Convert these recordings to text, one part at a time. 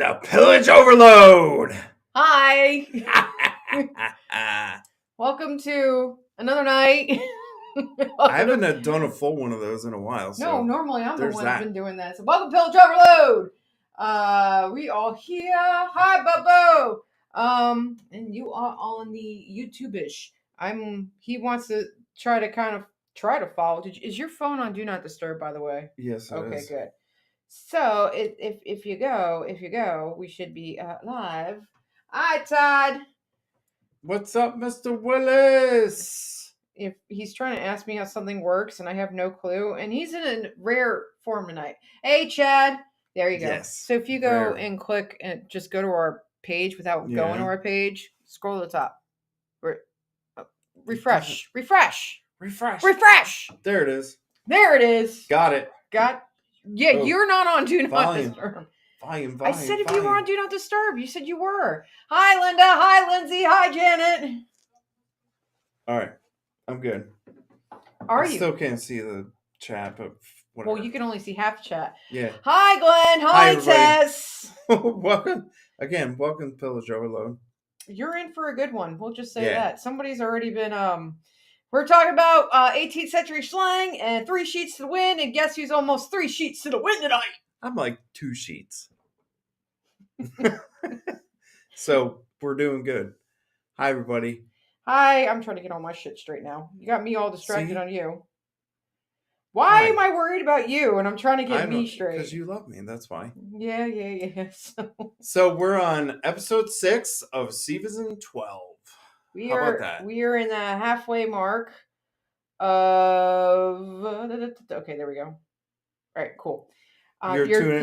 to Pillage Overload. Hi. Welcome to another night. I haven't done a full one of those in a while. So no, normally I'm the one that. who's been doing that. So welcome to Pillage Overload. We all here. Hi, Bubbo. And you are all in the YouTube-ish. He wants to try to follow. Is your phone on Do Not Disturb, by the way? Yes, it okay, is. Good. So if you go, we should be live. Hi, Todd. What's up, Mr. Willis? If he's trying to ask me how something works and I have no clue, and he's in a rare form tonight. Hey, Chad. There you go. Yes. So if you go and click and just go to our page without going to our page, scroll to the top. Refresh. There it is. There it is. Got it. Yeah, you're not on Do Not Disturb. Volume. I said if you were on Do Not Disturb. You said you were. Hi, Linda. Hi, Lindsay. Hi, Janet. All right. I'm good. I still can't see the chat, but whatever. Well, you can only see half chat. Yeah. Hi, Glenn. Hi, Tess. Welcome to Pillage Overload. You're in for a good one. We'll just say that. Somebody's already been we're talking about 18th century slang and 3 sheets to the wind, and guess who's almost 3 sheets to the wind tonight? I'm like 2 sheets. So we're doing good. Hi, everybody. Hi, I'm trying to get all my shit straight now. You got me all distracted on you. Why am I worried about you? And I'm trying to get me straight. Because you love me, that's why. Yeah. So we're on episode 6 of season 12. How about that? We are in the halfway mark of. Okay, there we go. All right, cool.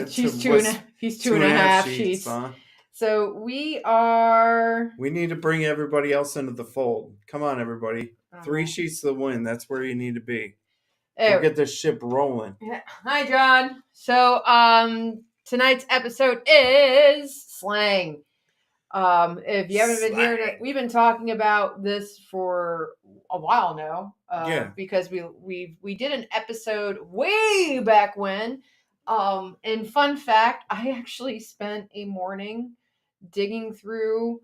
He's two and a half sheets. Huh? So we need to bring everybody else into the fold. Come on, everybody. 3 sheets to the wind. That's where you need to be. We'll get this ship rolling. Hi, John. So tonight's episode is slang. If you haven't been hearing it, we've been talking about this for a while now. Because we did an episode way back when. And fun fact, I actually spent a morning digging through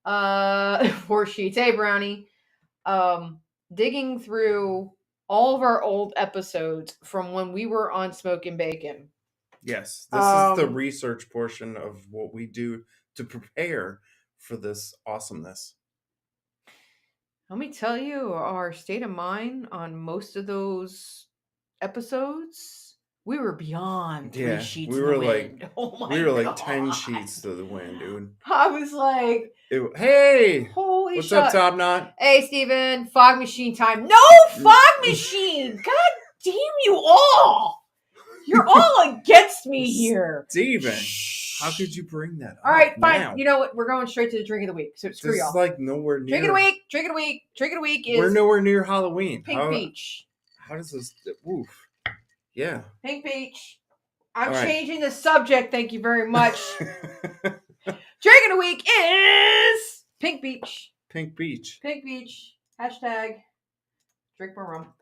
4 sheets. Hey, Brownie. Digging through all of our old episodes from when we were on Smoke and Bacon. Yes, this is the research portion of what we do to prepare for this awesomeness. Let me tell you, our state of mind on most of those episodes, we were beyond 3 sheets to the wind. We were like 10 sheets to the wind, dude. I was like, hey, holy what's shit. up, Top Knot? Hey, Steven, fog machine time. No fog machine. God damn you all. You're all against me here. Steven, how could you bring that up? All right, fine. Now? You know what? We're going straight to the drink of the week. So screw y'all. This is like nowhere near. Drink of the week is. We're nowhere near Halloween. Pink Beach. How does this? Oof. Yeah. Pink Beach. I'm changing the subject. Thank you very much. Drink of the week is Pink Beach. Pink Beach. Hashtag drink more rum.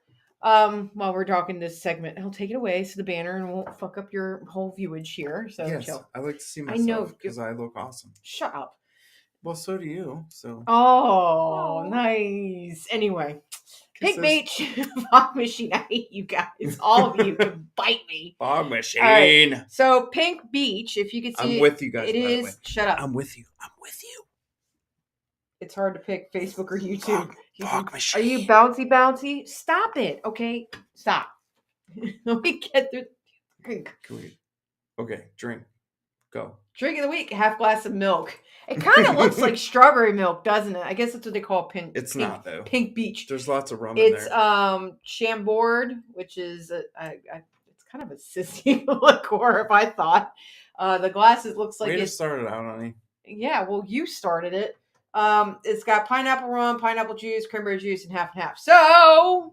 While we're talking this segment, I'll take it away so the banner and won't fuck up your whole viewage here. So yes, chill. I like to see myself because I look awesome. Shut up. Well, so do you. So. Oh, nice. Anyway, Pink Beach, fog machine. I hate you guys. All of you can bite me. Fog machine. Right. So Pink Beach, if you can see, I'm with you guys. It is. Shut up. I'm with you. It's hard to pick Facebook or YouTube. Fog machine. Are you bouncy? Stop it. Okay, stop. Let me get through. Drink. Okay, drink. Go. Drink of the week, half glass of milk. It kind of looks like strawberry milk, doesn't it? I guess that's what they call pink. It's not though. Pink Beach. There's lots of rum in there. It's Chambord, which is it's kind of a sissy liqueur. If I thought the glasses looks like we just started out, honey. Yeah, well, you started it. It's got pineapple rum, pineapple juice, cranberry juice, and half. So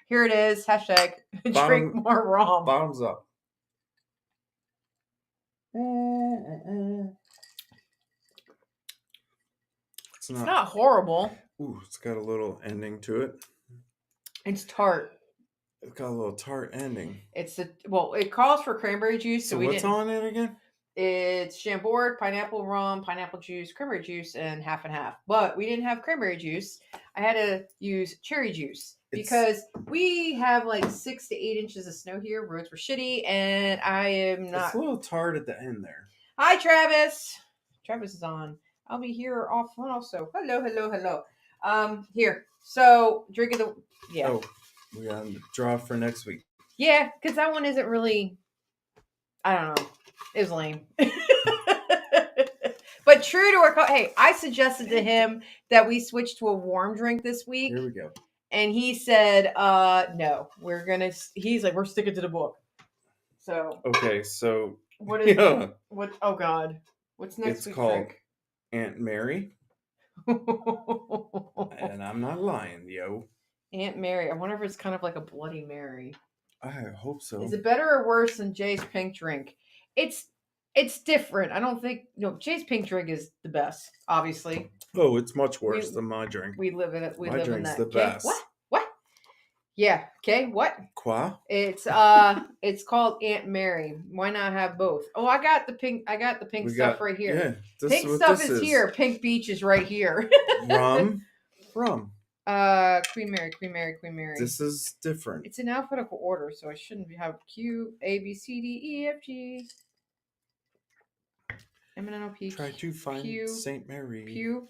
here it is. Hashtag drink more rum. Bottoms up. It's not horrible. Ooh, it's got a little ending to it. It's tart. It's got a little tart ending. It calls for cranberry juice. So what's on it again? It's Chambord, pineapple rum, pineapple juice, cranberry juice, and half and half. But we didn't have cranberry juice. I had to use cherry juice because we have like 6 to 8 inches of snow here. Roads were shitty, and I am not. It's a little tart at the end there. Hi, Travis. Travis is on. I'll be here offline also. Hello. Here. So, drinking the. Yeah. Oh, we got to draw for next week. Yeah, because that one isn't really. I don't know. It was lame. But true to our hey, I suggested to him that we switch to a warm drink this week. Here we go. And he said, no, he's like, we're sticking to the book. So. Okay, so. What is what? Oh, God. What's next week's called drink? Aunt Mary. And I'm not lying, yo. Aunt Mary. I wonder if it's kind of like a Bloody Mary. I hope so. Is it better or worse than Jay's pink drink? It's different. I don't think Jay's pink drink is the best, obviously. Oh, it's much worse than my drink. We live in it. My drink's in that. The best. What? Yeah. Okay. What? Quoi? It's called Aunt Mary. Why not have both? Oh, I got the pink stuff right here. Yeah. Pink stuff is here. Pink Beach is right here. Rum. Queen Mary. This is different. It's in alphabetical order, so I shouldn't have Q, A, B, C, D, E, F, G, M, N, O, P. Try to find Saint Mary. Pew.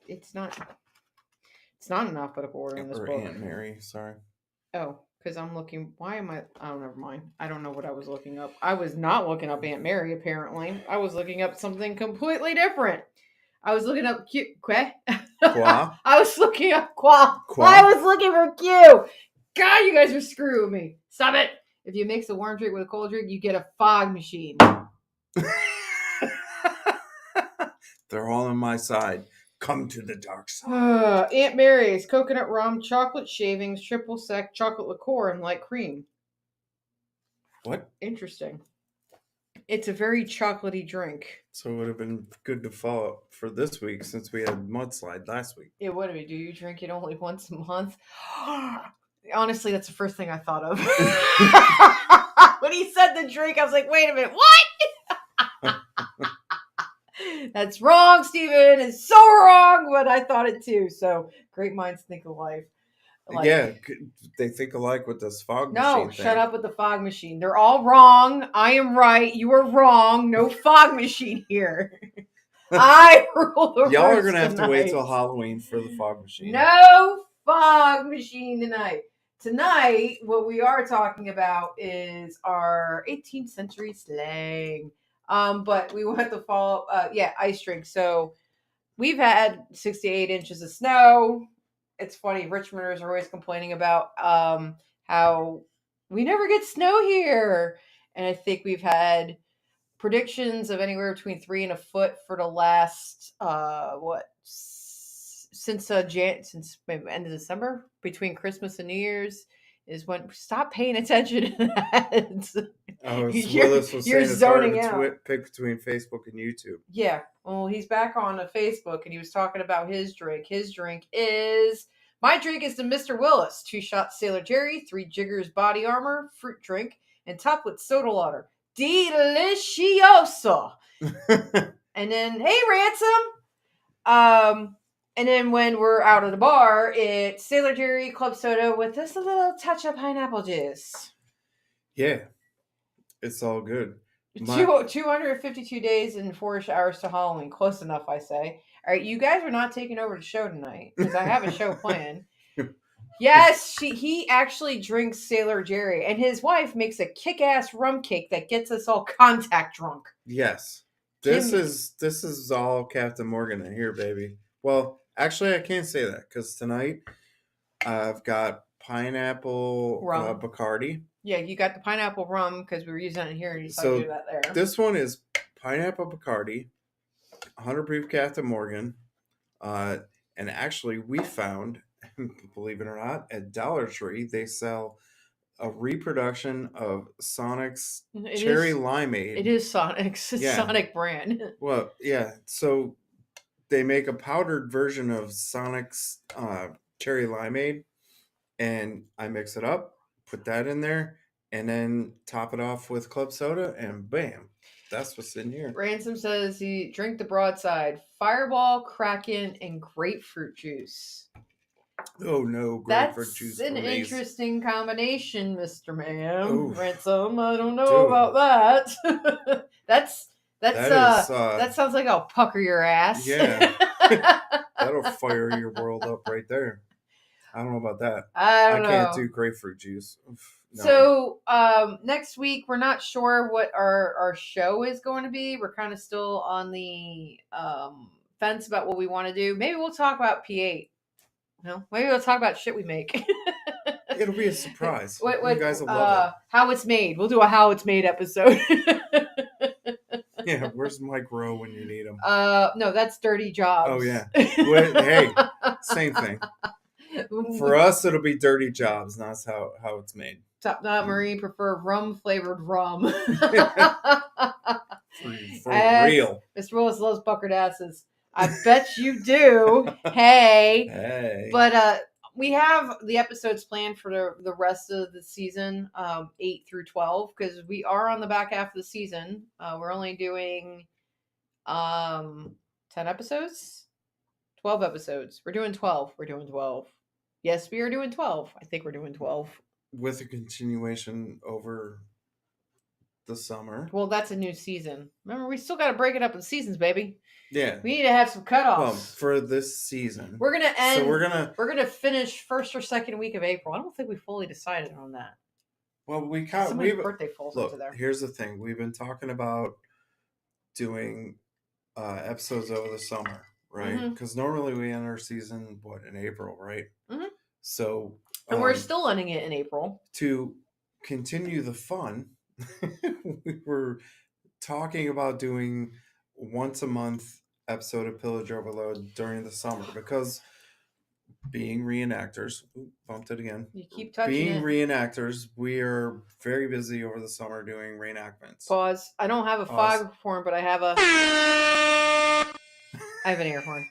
It's not in alphabetical order in this book. Aunt Mary, sorry. Oh, because I'm looking. Why am I? Oh, never mind. I don't know what I was looking up. I was not looking up Aunt Mary. Apparently, I was looking up something completely different. I was looking up Q. Qua? I was looking up Qua. I was looking for Q. God, you guys are screwing me. Stop it. If you mix a warm drink with a cold drink, you get a fog machine. They're all on my side. Come to the dark side. Aunt Mary's coconut rum, chocolate shavings, triple sec, chocolate liqueur, and light cream. What? Interesting. It's a very chocolatey drink. So it would have been good to follow up for this week since we had mudslide last week. It would have been. Do you drink it only once a month? Honestly, that's the first thing I thought of. When he said the drink, I was like, wait a minute, what? That's wrong, Steven. It's so wrong, but I thought it too. So great minds think alike. Yeah, they think alike with this fog machine. No, shut up with the fog machine. They're all wrong. I am right. You are wrong. No fog machine here. I rule the Y'all are going to have to wait till Halloween for the fog machine. No fog machine tonight. Tonight, what we are talking about is our 18th century slang. But we want to follow up, ice drink. So we've had 68 inches of snow. It's funny, Richmonders are always complaining about how we never get snow here. And I think we've had predictions of anywhere between 3 and a foot for the last, since maybe end of December, between Christmas and New Year's. Is when stop paying attention to that. Willis was saying it's hard to pick between Facebook and YouTube. Yeah, well, he's back on Facebook and he was talking about his drink. My drink is the Mr. Willis 2-shot Sailor Jerry, 3 Jiggers body armor, fruit drink, and topped with soda water. Delicioso. And then, hey, Ransom. And then when we're out of the bar, it's Sailor Jerry club soda with just a little touch of pineapple juice. Yeah, it's all good. 252 days and 4 hours to Halloween. Close enough, I say. All right, you guys are not taking over the show tonight because I have a show planned. Yes, he actually drinks Sailor Jerry, and his wife makes a kick-ass rum cake that gets us all contact drunk. Yes, this is all Captain Morgan in here, baby. Well, actually, I can't say that because tonight I've got pineapple Bacardi. Yeah, you got the pineapple rum because we were using it in here, and you saw you do that there. This one is pineapple Bacardi, 100 proof Captain Morgan, and actually we found, believe it or not, at Dollar Tree they sell a reproduction of Sonic's Cherry Limeade. It is Sonic's. It's Sonic brand. Well, yeah. So they make a powdered version of Sonic's Cherry Limeade, and I mix it up, put that in there, and then top it off with club soda, and bam, that's what's in here. Ransom says he drink the broadside, Fireball, Kraken, and grapefruit juice. Oh no, grapefruit juice That's for an me. interesting combination, Mr. Ma'am. Oof. Ransom, I don't know about that. That sounds like I'll pucker your ass. Yeah. That'll fire your world up right there. I don't know about that. I can't do grapefruit juice. Oof, no. So next week we're not sure what our show is going to be. We're kind of still on the fence about what we want to do. Maybe we'll talk about P8. No, maybe we'll talk about shit we make. It'll be a surprise. What you guys will love it. How it's made. We'll do a how it's made episode. Yeah, where's Mike Rowe when you need him? No, that's Dirty Jobs. Oh yeah. Hey, same thing. For us, it'll be Dirty Jobs, and that's how it's made. Top Knot Marie prefer rum flavored rum. For real. Mr. Willis loves buckered asses. I bet you do. Hey. But we have the episodes planned for the rest of the season, 8 through 12, because we are on the back half of the season. We're only doing 10 episodes? 12 episodes. We're doing 12. Yes, we are doing 12. I think we're doing 12. With a continuation over the summer. Well, that's a new season. Remember, we still got to break it up in seasons, baby. Yeah. We need to have some cutoffs. Well, for this season. We're going to end. So we're gonna finish first or second week of April. I don't think we fully decided on that. Well, somebody's birthday falls into there. Here's the thing. We've been talking about doing episodes over the summer, right? Because normally we end our season in April, right? Mm-hmm. So and we're still ending it in April. To continue the fun, we were talking about doing once a month episode of Pillage Overload during the summer, because being reenactors, bumped it again. You keep touching being reenactors, we are very busy over the summer doing reenactments. Pause. I don't have a foghorn, but I have an air horn.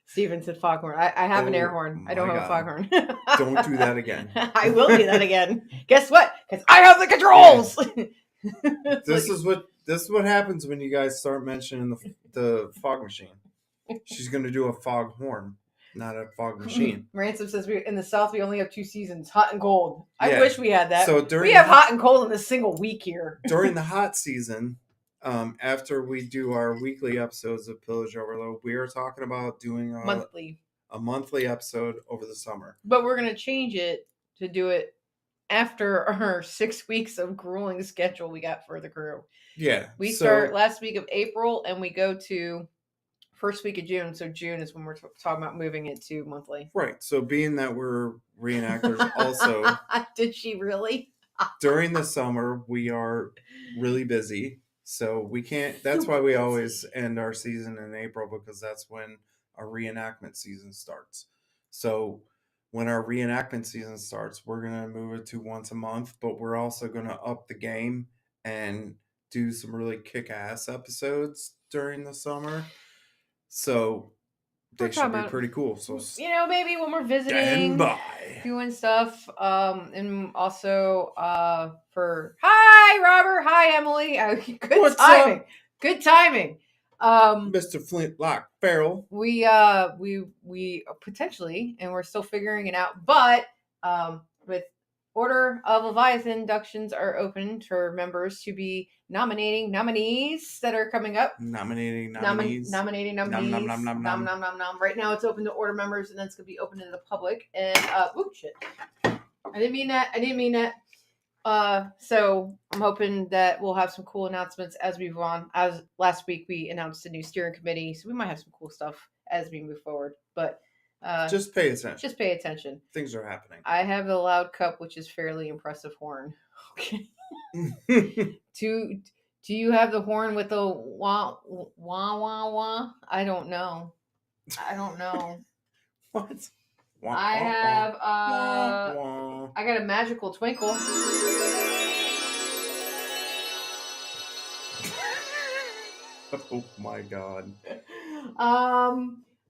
Steven said foghorn. I have an air horn. I don't have a foghorn. Don't do that again. I will do that again. Guess what? Because I have the controls. Yeah. This is what happens when you guys start mentioning the fog machine. She's going to do a fog horn, not a fog machine. Ransom says in the South we only have 2 seasons, hot and cold. I wish we had that. So we have hot and cold in a single week here. During the hot season, after we do our weekly episodes of Pillage Overload, we are talking about doing a monthly episode over the summer. But we're going to change it to do it after our 6 weeks of grueling schedule we got for the crew. Yeah. We start last week of April and we go to first week of June. So June is when we're talking about moving it to monthly. Right. So being that we're reenactors also. Did she really? During the summer, we are really busy. So we can't, that's why we always end our season in April, because that's when our reenactment season starts. So when our reenactment season starts, we're going to move it to once a month, but we're also going to up the game and do some really kick-ass episodes during the summer. So they should be pretty cool. So maybe when we're visiting, doing stuff, and also for hi Robert, hi Emily, good timing. Mr. Flintlock Farrell. We potentially, and we're still figuring it out, but with Order of Leviathan inductions are open for members to be nominating nominees that are coming up. Nominating nominees. Nominating nominees. Nom. Right now it's open to Order members, and then it's going to be open to the public. And, shit. I didn't mean that. So I'm hoping that we'll have some cool announcements as we move on. As last week we announced a new steering committee, so we might have some cool stuff as we move forward. But just pay attention. Things are happening. I have the Loud Cup, which is fairly impressive horn. Okay. Do you have the horn with the wah wah wah wah? I don't know. What? I have I got a magical twinkle. Oh my god.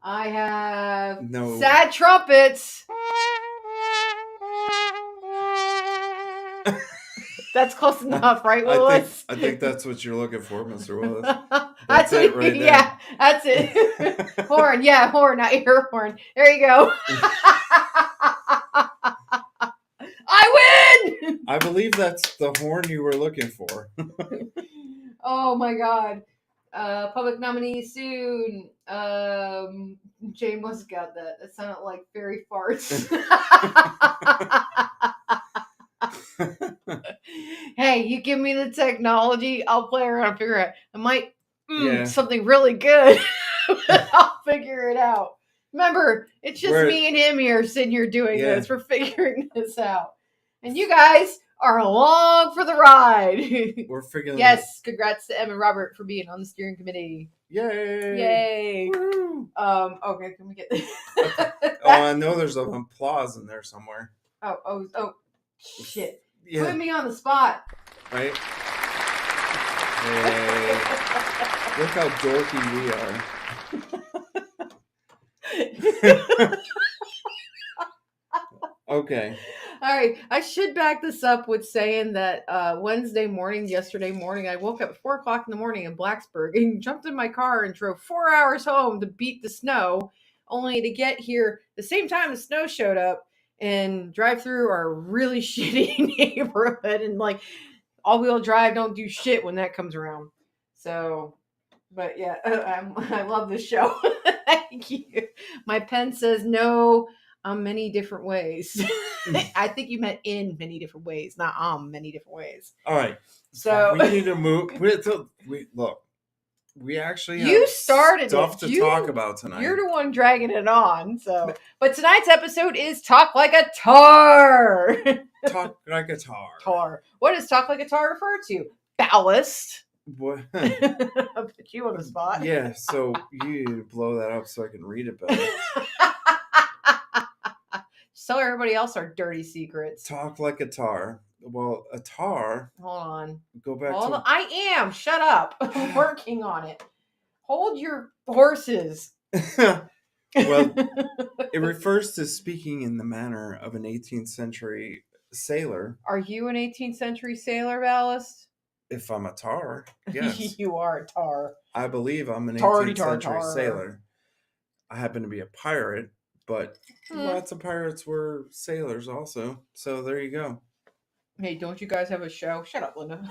I have sad trumpets. That's close enough, right, Willis? I think that's what you're looking for, Mr. Willis. That's it right there. Yeah, that's it. Horn, yeah, horn, not ear horn. There you go. I win! I believe that's the horn you were looking for. Oh my god. Public nominee soon. Jane must have got that. That sounded like fairy farts. Hey, you give me the technology, I'll play around and figure it out. I might something really good. I'll figure it out. Remember, it's just me and him here sitting here doing this. We're figuring this out. And you guys are along for the ride. We're figuring Yes, congrats to Em and Robert for being on the steering committee. Yay! Yay! Okay, can we get this? I know there's an applause in there somewhere. Oh, shit. Yeah. Put me on the spot. Right? Hey. Look how dorky we are. Okay. All right. I should back this up with saying that yesterday morning, I woke up at 4 o'clock in the morning in Blacksburg and jumped in my car and drove 4 hours home to beat the snow, only to get here the same time the snow showed up and drive through our really shitty neighborhood. And like all-wheel drive don't do shit when that comes around. So, but yeah, I love this show. Thank you. My pen says no. Many different ways. I think you meant in many different ways, not many different ways. All right. So we need to move. Look, we actually have you started stuff to talk about tonight. You're the one dragging it on. So, but tonight's episode is Talk Like a Tar. Talk like a tar. Tar. What does Talk Like a Tar refer to? Ballast. What? I'll put you on the spot. Yeah. So you need to blow that up so I can read it better. Tell everybody else our dirty secrets. Talk like a tar. Well, a tar. Hold on. Go back to. I am. Shut up. I'm working on it. Hold your horses. Well, it refers to speaking in the manner of an 18th century sailor. Are you an 18th century sailor, Ballast? If I'm a tar, yes. You are a tar. I believe I'm an 18th century sailor. I happen to be a pirate. But lots of pirates were sailors also. So there you go. Hey, don't you guys have a show? Shut up, Linda.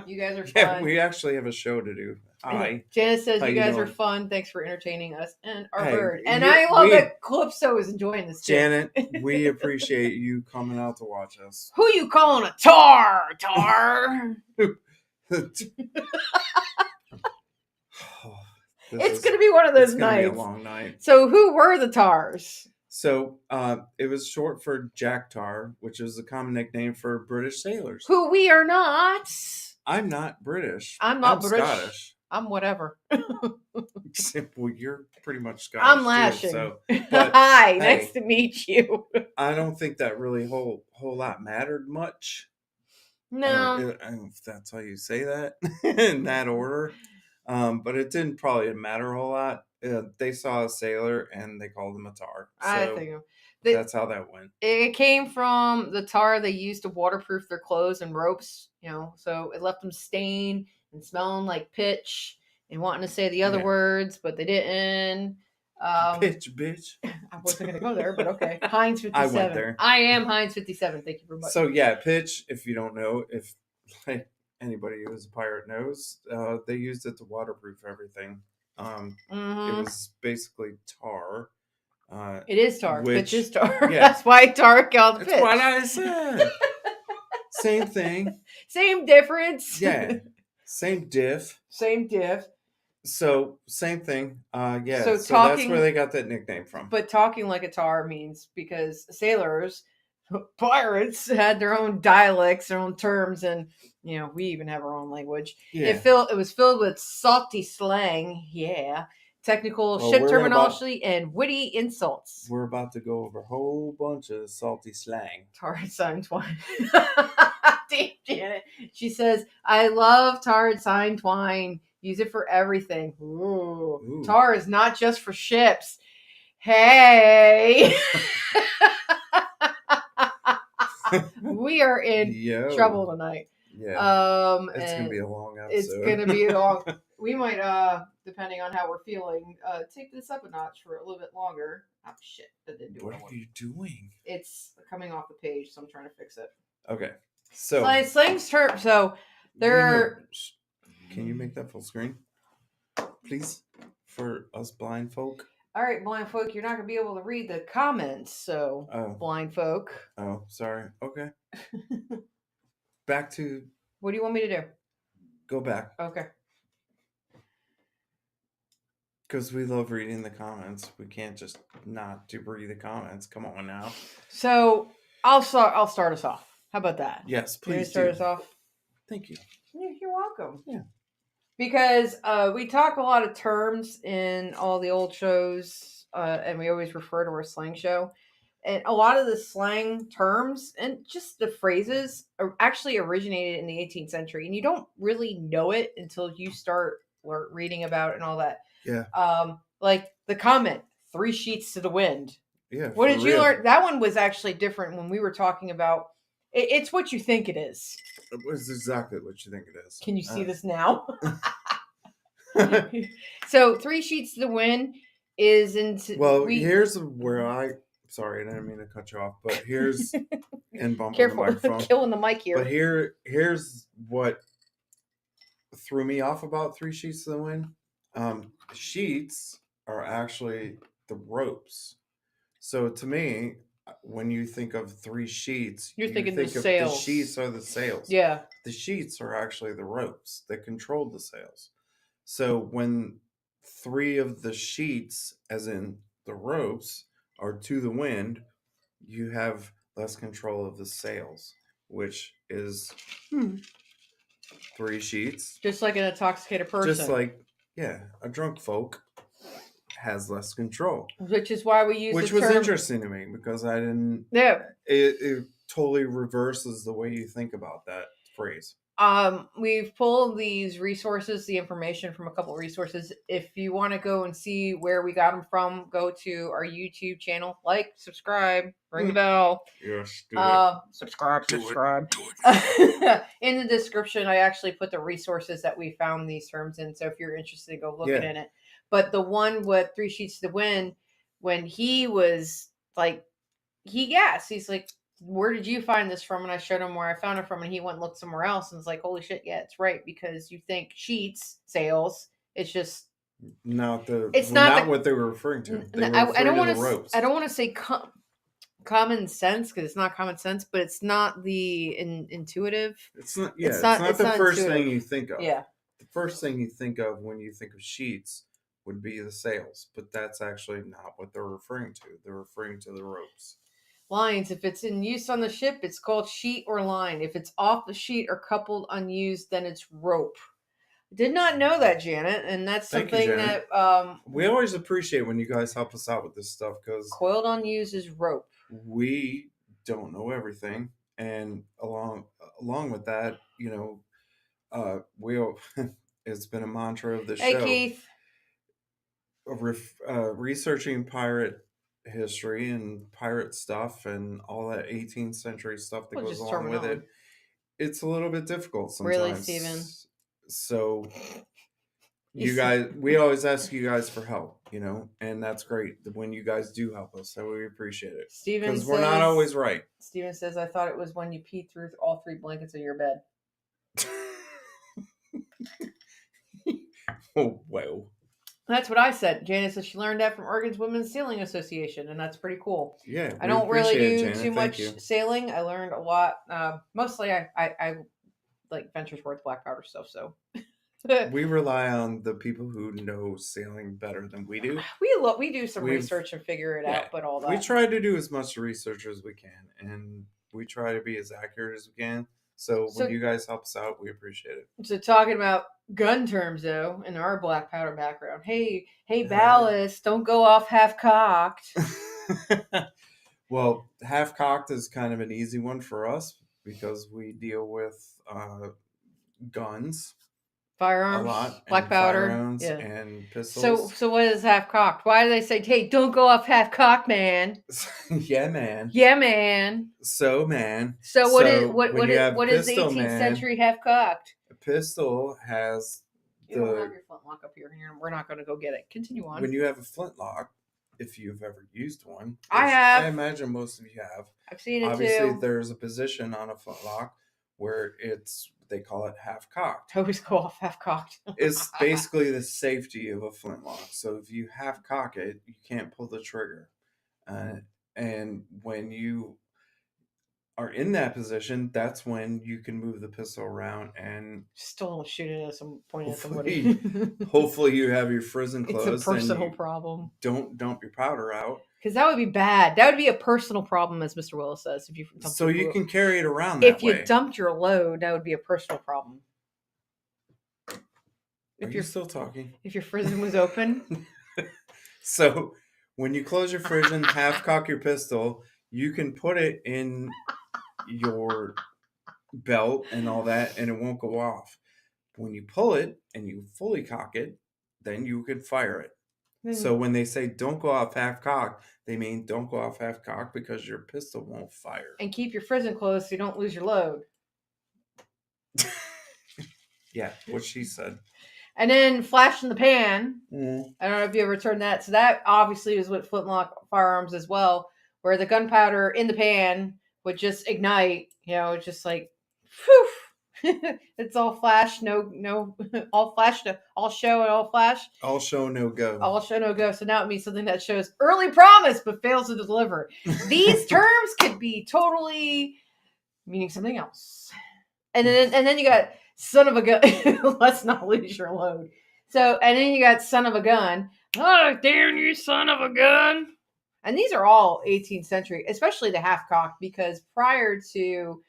You guys are fun. Yeah, we actually have a show to do. Hi. Janice says you guys are fun. Thanks for entertaining us and our bird. And I love that Calypso is enjoying this too. Janet, we appreciate you coming out to watch us. Who you calling a tar? Tar? It's going to be one of those nights. It's going to be a long night. So who were the Tars? So it was short for Jack Tar, which is a common nickname for British sailors. Who we are not. I'm not British. I'm not British. Scottish. I'm whatever. Well, you're pretty much Scottish. I'm lashing. Too, Hi, nice to meet you. I don't think that really whole lot mattered much. No. I don't know if that's how you say that in that order. But it didn't probably matter a whole lot. They saw a sailor and they called him a tar. So I think that's how that went. It came from the tar they used to waterproof their clothes and ropes, so it left them stained and smelling like pitch and wanting to say the other words, but they didn't. Pitch, bitch. I wasn't going to go there, but okay. Heinz 57. I went there. I am Heinz 57. Thank you very much. So yeah, pitch, if you don't know, if like anybody who's a pirate knows, they used it to waterproof everything. It was basically tar. It is tar. Pitch is tar. Yeah. That's why tar called pitch. That's what I said. Same thing. Same difference. Yeah. Same diff. Same diff. So same thing. Yeah. So that's where they got that nickname from. But talking like a tar means because sailors, pirates had their own dialects, their own terms, and we even have our own language. Yeah. It was filled with salty slang, technical ship terminology, and witty insults. We're about to go over a whole bunch of salty slang. Tar sign twine. Damn, Janet. She says, "I love tar and sign twine. Use it for everything." Ooh. Tar is not just for ships. Hey. We are in Yo. trouble tonight. Yeah. It's and gonna be a long episode. it's gonna be long. We might, depending on how we're feeling, take this up a notch for a little bit longer. Oh shit! That didn't do What I are want. you doing? It's coming off the page, so I'm trying to fix it. Okay. So slang's term. So there. Can you make that full screen, please, for us blind folk? All right, blind folk, you're not gonna be able to read the comments. So blind folk. Oh, sorry. Okay. Back to. What do you want me to do? Go back. Okay. Because we love reading the comments. We can't just not to read the comments. Come on now. So I'll start us off. How about that? Yes, please start us off. Thank you. You're welcome. Yeah. Because we talk a lot of terms in all the old shows, and we always refer to our slang show. And a lot of the slang terms and just the phrases actually originated in the 18th century. And you don't really know it until you start reading about it and all that. Yeah. Like the comment, 3 sheets to the wind. Yeah. What did you learn? That one was actually different when we were talking about it's what you think it is. It was exactly what you think it is. Can you see this now? So 3 sheets to the wind is into. Well, here's where sorry, I didn't mean to cut you off, but here's and bump careful, on the microphone. Killing the mic here. But here's what threw me off about 3 sheets to the wind. Sheets are actually the ropes. So to me, when you think of 3 sheets, you're thinking think the sails. The sheets are the sails. Yeah. The sheets are actually the ropes that control the sails. So when 3 of the sheets, as in the ropes, are to the wind, you have less control of the sails, which is 3 sheets. Just like an intoxicated person. Just like, a drunk folk has less control. Which is why we use Which the term. was interesting to me because I didn't. Yeah. It totally reverses the way you think about that phrase. We've pulled these resources, the information from a couple of resources. If you want to go and see where we got them from, go to our YouTube channel, like, subscribe, ring the bell. Yes, do it. Subscribe. Do it. In the description, I actually put the resources that we found these terms in. So if you're interested, go look in it. But the one with 3 sheets to the wind, when he was like, he's like, where did you find this from? And I showed him where I found it from, and he went and looked somewhere else and was like, holy shit, yeah, it's right, because you think sheets, sails, it's just not what they were referring to. I don't want to say common sense, because it's not common sense, but it's not the intuitive. It's not the first thing you think of. Yeah. The first thing you think of when you think of sheets would be the sails, but that's actually not what they're referring to. They're referring to the ropes. Lines. If it's in use on the ship, it's called sheet or line. If it's off the sheet or coupled unused, then it's rope. Did not know that, Janet, and that's something that we always appreciate when you guys help us out with this stuff, because coiled unused is rope. We don't know everything, and along with that, it's been a mantra of the show. Hey, Keith. Researching pirate history and pirate stuff and all that 18th century stuff that goes along with it. It's a little bit difficult sometimes. Really, Steven? So we always ask you guys for help, and that's great when you guys do help us. So we appreciate it. Steven says, because we're not always right. Steven says, I thought it was when you peed through all 3 blankets of your bed. Oh, well. That's what I said. Janet says she learned that from Oregon's Women's Sailing Association, and that's pretty cool. Yeah, I don't really do too much sailing. I learned a lot. Mostly, I like Venture's Worth black powder stuff. So we rely on the people who know sailing better than we do. We do some research and figure it out, but all that we try to do as much research as we can, and we try to be as accurate as we can. So when you guys help us out, we appreciate it. So talking about gun terms, though, in our black powder background. Hey, ballast, don't go off half-cocked. Well, half-cocked is kind of an easy one for us because we deal with guns Firearms, a lot, black and powder, firearms yeah. and So pistols. what is half cocked? Why do they say, "Hey, don't go off half cocked, man"? Yeah, man. Yeah, man. So, man. So When you have what is pistol, 18th man, century half cocked? a pistol has You don't have your flintlock up here. We're not going to go get it. Continue on. when you have a flintlock, if you've ever used one, I which have. I imagine most of you have. I've seen it Obviously, too. there's a position on a flintlock where they call it half cocked. Always go off half cocked. It's basically the safety of a flintlock. So if you half cock it, you can't pull the trigger. And when you are in that position, that's when you can move the pistol around and still don't shoot it at some point at hopefully, somebody. hopefully you have your frizzen closed. It's a personal problem. Don't dump your powder out. Because that would be bad. That would be a personal problem, as Mr. Willis says. If you so you can carry it around that way. If you dumped your load, that would be a personal problem. Are you still talking? If your frizzen was open. So when you close your frizzen, half cock your pistol, you can put it in your belt and all that, and it won't go off. When you pull it and you fully cock it, then you can fire it. So when they say don't go off half cock, they mean don't go off half cock because your pistol won't fire. And keep your frizzen closed so you don't lose your load. Yeah, what she said. And then flash in the pan. Mm. I don't know if you ever turned that. So that obviously is with flintlock firearms as well, where the gunpowder in the pan would just ignite. Just like, whew. It's all flash, no, all flash, all show and all flash. All show, no go. All show, no go. So now it means something that shows early promise but fails to deliver. These terms could be totally meaning something else. And then you got son of a gun. Let's not lose your load. So, and then you got son of a gun. Oh, damn you, son of a gun. And these are all 18th century, especially the half cock, because prior to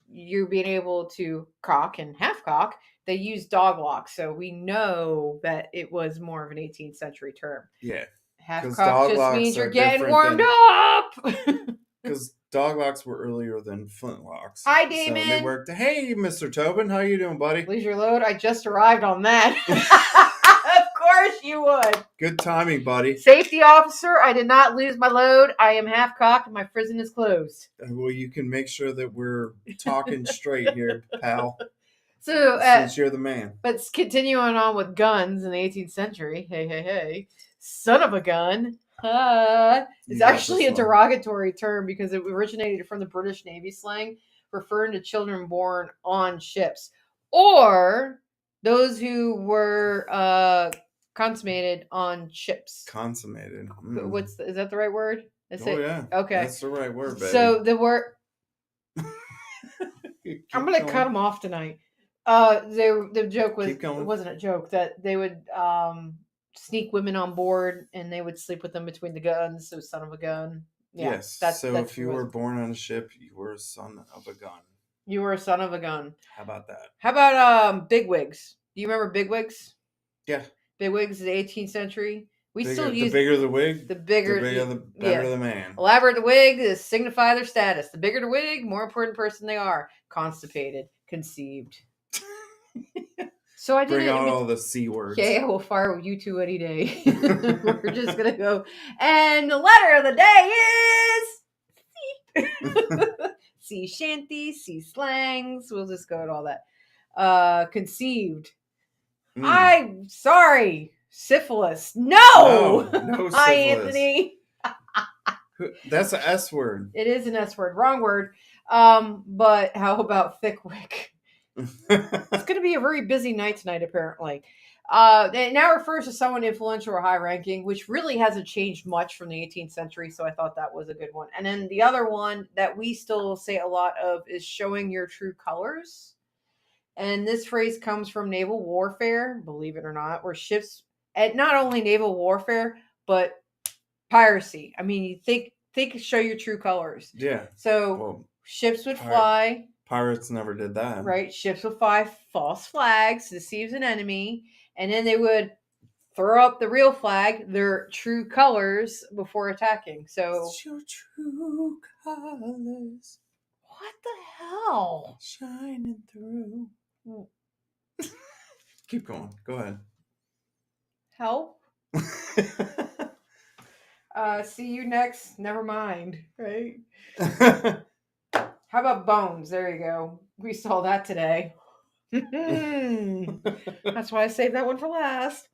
you being able to cock and half cock, they used dog lock. So we know that it was more of an 18th century term. Yeah. Half cock just means you're getting warmed up. Because dog locks were earlier than flintlocks. Hi, Damon. So they worked. Hey, Mr. Tobin, how you doing, buddy? Lose your load? I just arrived on that. Of course you would. Good timing, buddy. Safety officer, I did not lose my load. I am half cocked and my frizzen is closed. Well, you can make sure that we're talking straight here, pal. So, since you're the man. But continuing on with guns in the 18th century, hey, son of a gun. It's actually a derogatory term because it originated from the British Navy slang, referring to children born on ships or those who were consummated on ships. Consummated. Is that the right word? Yeah. Okay. That's the right word, baby. So the word. I'm gonna cut them off tonight. The joke was, it wasn't a joke, that they would sneak women on board and they would sleep with them between the guns. So son of a gun. Yeah, yes. That's if you were born on a ship, you were a son of a gun. You were a son of a gun. How about that? How about bigwigs? Do you remember bigwigs? Yeah. Bigwigs is the 18th century. Still use the bigger the wig, the bigger the better the man. Elaborate the wig to signify their status. The bigger the wig, more important person they are. Constipated, conceived. So I did bring out all the C words. Yeah, we'll fire with you two any day. We're just gonna go. And the letter of the day is C. C shanty, C slangs. We'll just go with all that. Conceived. I'm sorry. Syphilis. No syphilis. Hi, Anthony. That's an S word. It is an S word. Wrong word. But how about thick wick? It's going to be a very busy night tonight, apparently. It now refers to someone influential or high-ranking, which really hasn't changed much from the 18th century, so I thought that was a good one. And then the other one that we still say a lot of is showing your true colors. And this phrase comes from naval warfare, believe it or not, where ships, and not only naval warfare, but piracy. I mean, you think show your true colors. Yeah. So ships would fly. Pirates never did that. Right. Ships would fly false flags to deceive an enemy. And then they would throw up the real flag, their true colors, before attacking. So it's your true colors. What the hell? Shining through. Keep going. Go ahead. Help. See you next. Never mind. Right? How about bones? There you go. We saw that today. That's why I saved that one for last.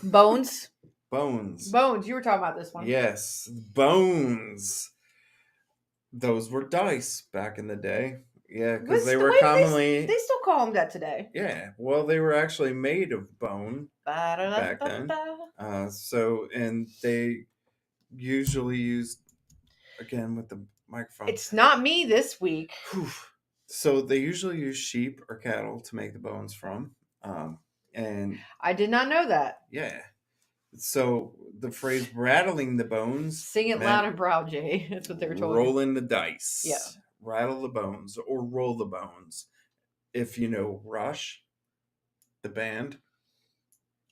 Bones. Bones. Bones. You were talking about this one. Yes, bones. Those were dice back in the day. Yeah, because they were commonly. They still call them that today. Yeah, well, they were actually made of bone back then. And they usually used, again with the microphone. It's not me this week. So they usually use sheep or cattle to make the bones from. And I did not know that. Yeah. So the phrase rattling the bones. Sing it loud and proud, Jay. That's what they were told. Rolling the dice. Yeah. Rattle the bones or roll the bones. If you know Rush, the band.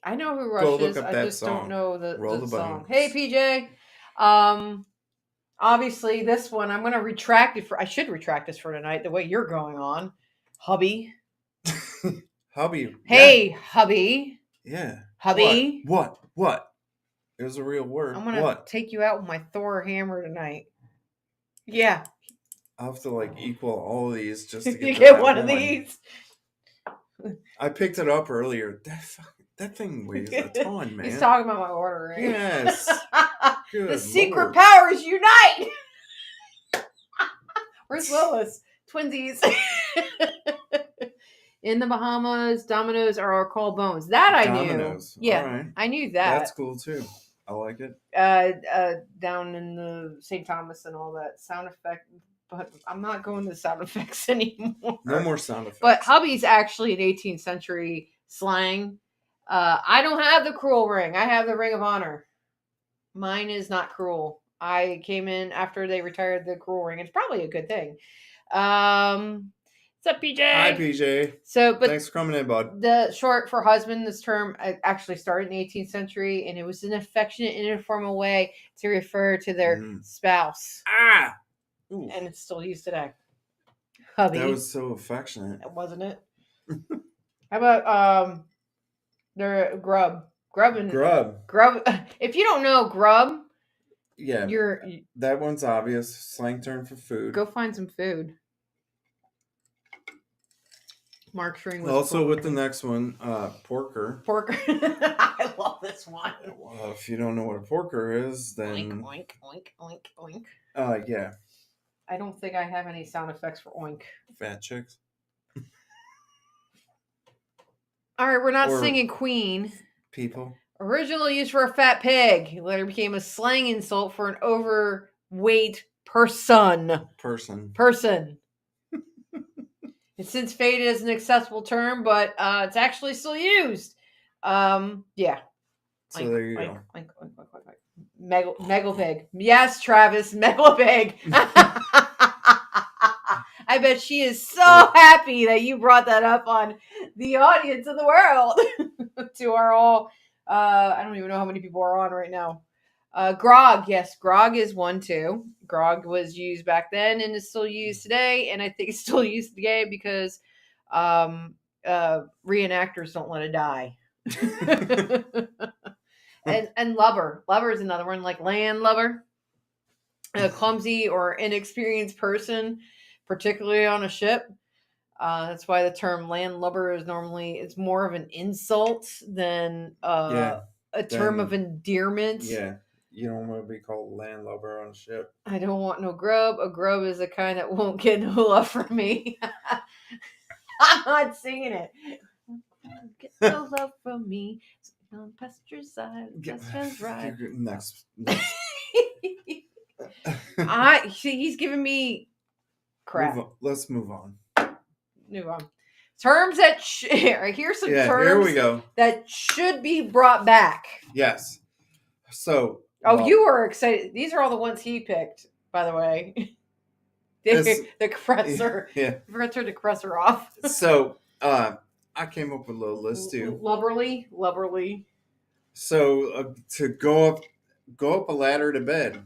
I know who Rush is. I just don't know the song. Hey, PJ. Obviously, this one, I'm going to retract it I should retract this for tonight, the way you're going on. Hubby. Hubby. Hey, yeah. Hubby. Yeah. Hubby. What? It was a real word. I'm going to take you out with my Thor hammer tonight. Yeah. I'll have to equal all of these just to get you get one of these. I picked it up earlier. That thing weighs a ton, man. He's talking about my order, right? Yes. Good the secret powers unite. Where's Lois? Twinsies. In the Bahamas, dominoes are called bones. That I knew. Yeah, right. I knew that. That's cool too. I like it. Down in the St. Thomas and all that sound effect, but I'm not going to sound effects anymore. No more sound effects. But hubby's actually an 18th century slang. I don't have the cruel ring. I have the Ring of Honor. Mine is not cruel. I came in after they retired the cruel ring. It's probably a good thing. What's up, PJ? Hi, PJ. But thanks for coming in, bud. The short for husband, this term actually started in the 18th century, and it was an affectionate and informal way to refer to their spouse. Ooh. And it's still used today. Hubby. That was so affectionate. Wasn't it? How about their grub? Grub. If you don't know grub, yeah, that one's obvious. Slang term for food. Go find some food. Mark String was also with the next one, porker. I love this one. Well, if you don't know what a porker is, then oink oink oink oink oink. Yeah. I don't think I have any sound effects for oink. Fat chicks. All right, we're not singing Queen. People. Originally used for a fat pig, later became a slang insult for an overweight person. It's since faded as an accessible term, but it's actually still used. Yeah. So there you go. Megalopig. Yes, Travis, Megalopig. I bet she is so happy that you brought that up on the audience of the world. To our all, I don't even know how many people are on right now. Grog, yes, grog is one too. Grog was used back then and is still used today, and I think it's still used today because reenactors don't let it die. and lubber is another one, like landlubber, a clumsy or inexperienced person, particularly on a ship. That's why the term landlubber is it's more of an insult than a term of endearment. Yeah. You don't want to be called landlubber on a ship. I don't want no grub. A grub is the kind that won't get no love from me. I'm not singing it. Get no love from me. On passenger side, best friends ride. Next. He's giving me crap. Let's move on. Terms that here's some terms. Here we go. That should be brought back. Yes. So. You were excited. These are all the ones he picked, by the way. The compressor. Yeah. Forgot to turn the compressor off. So, I came up with a little list too. Lubberly. So, to go up a ladder to bed.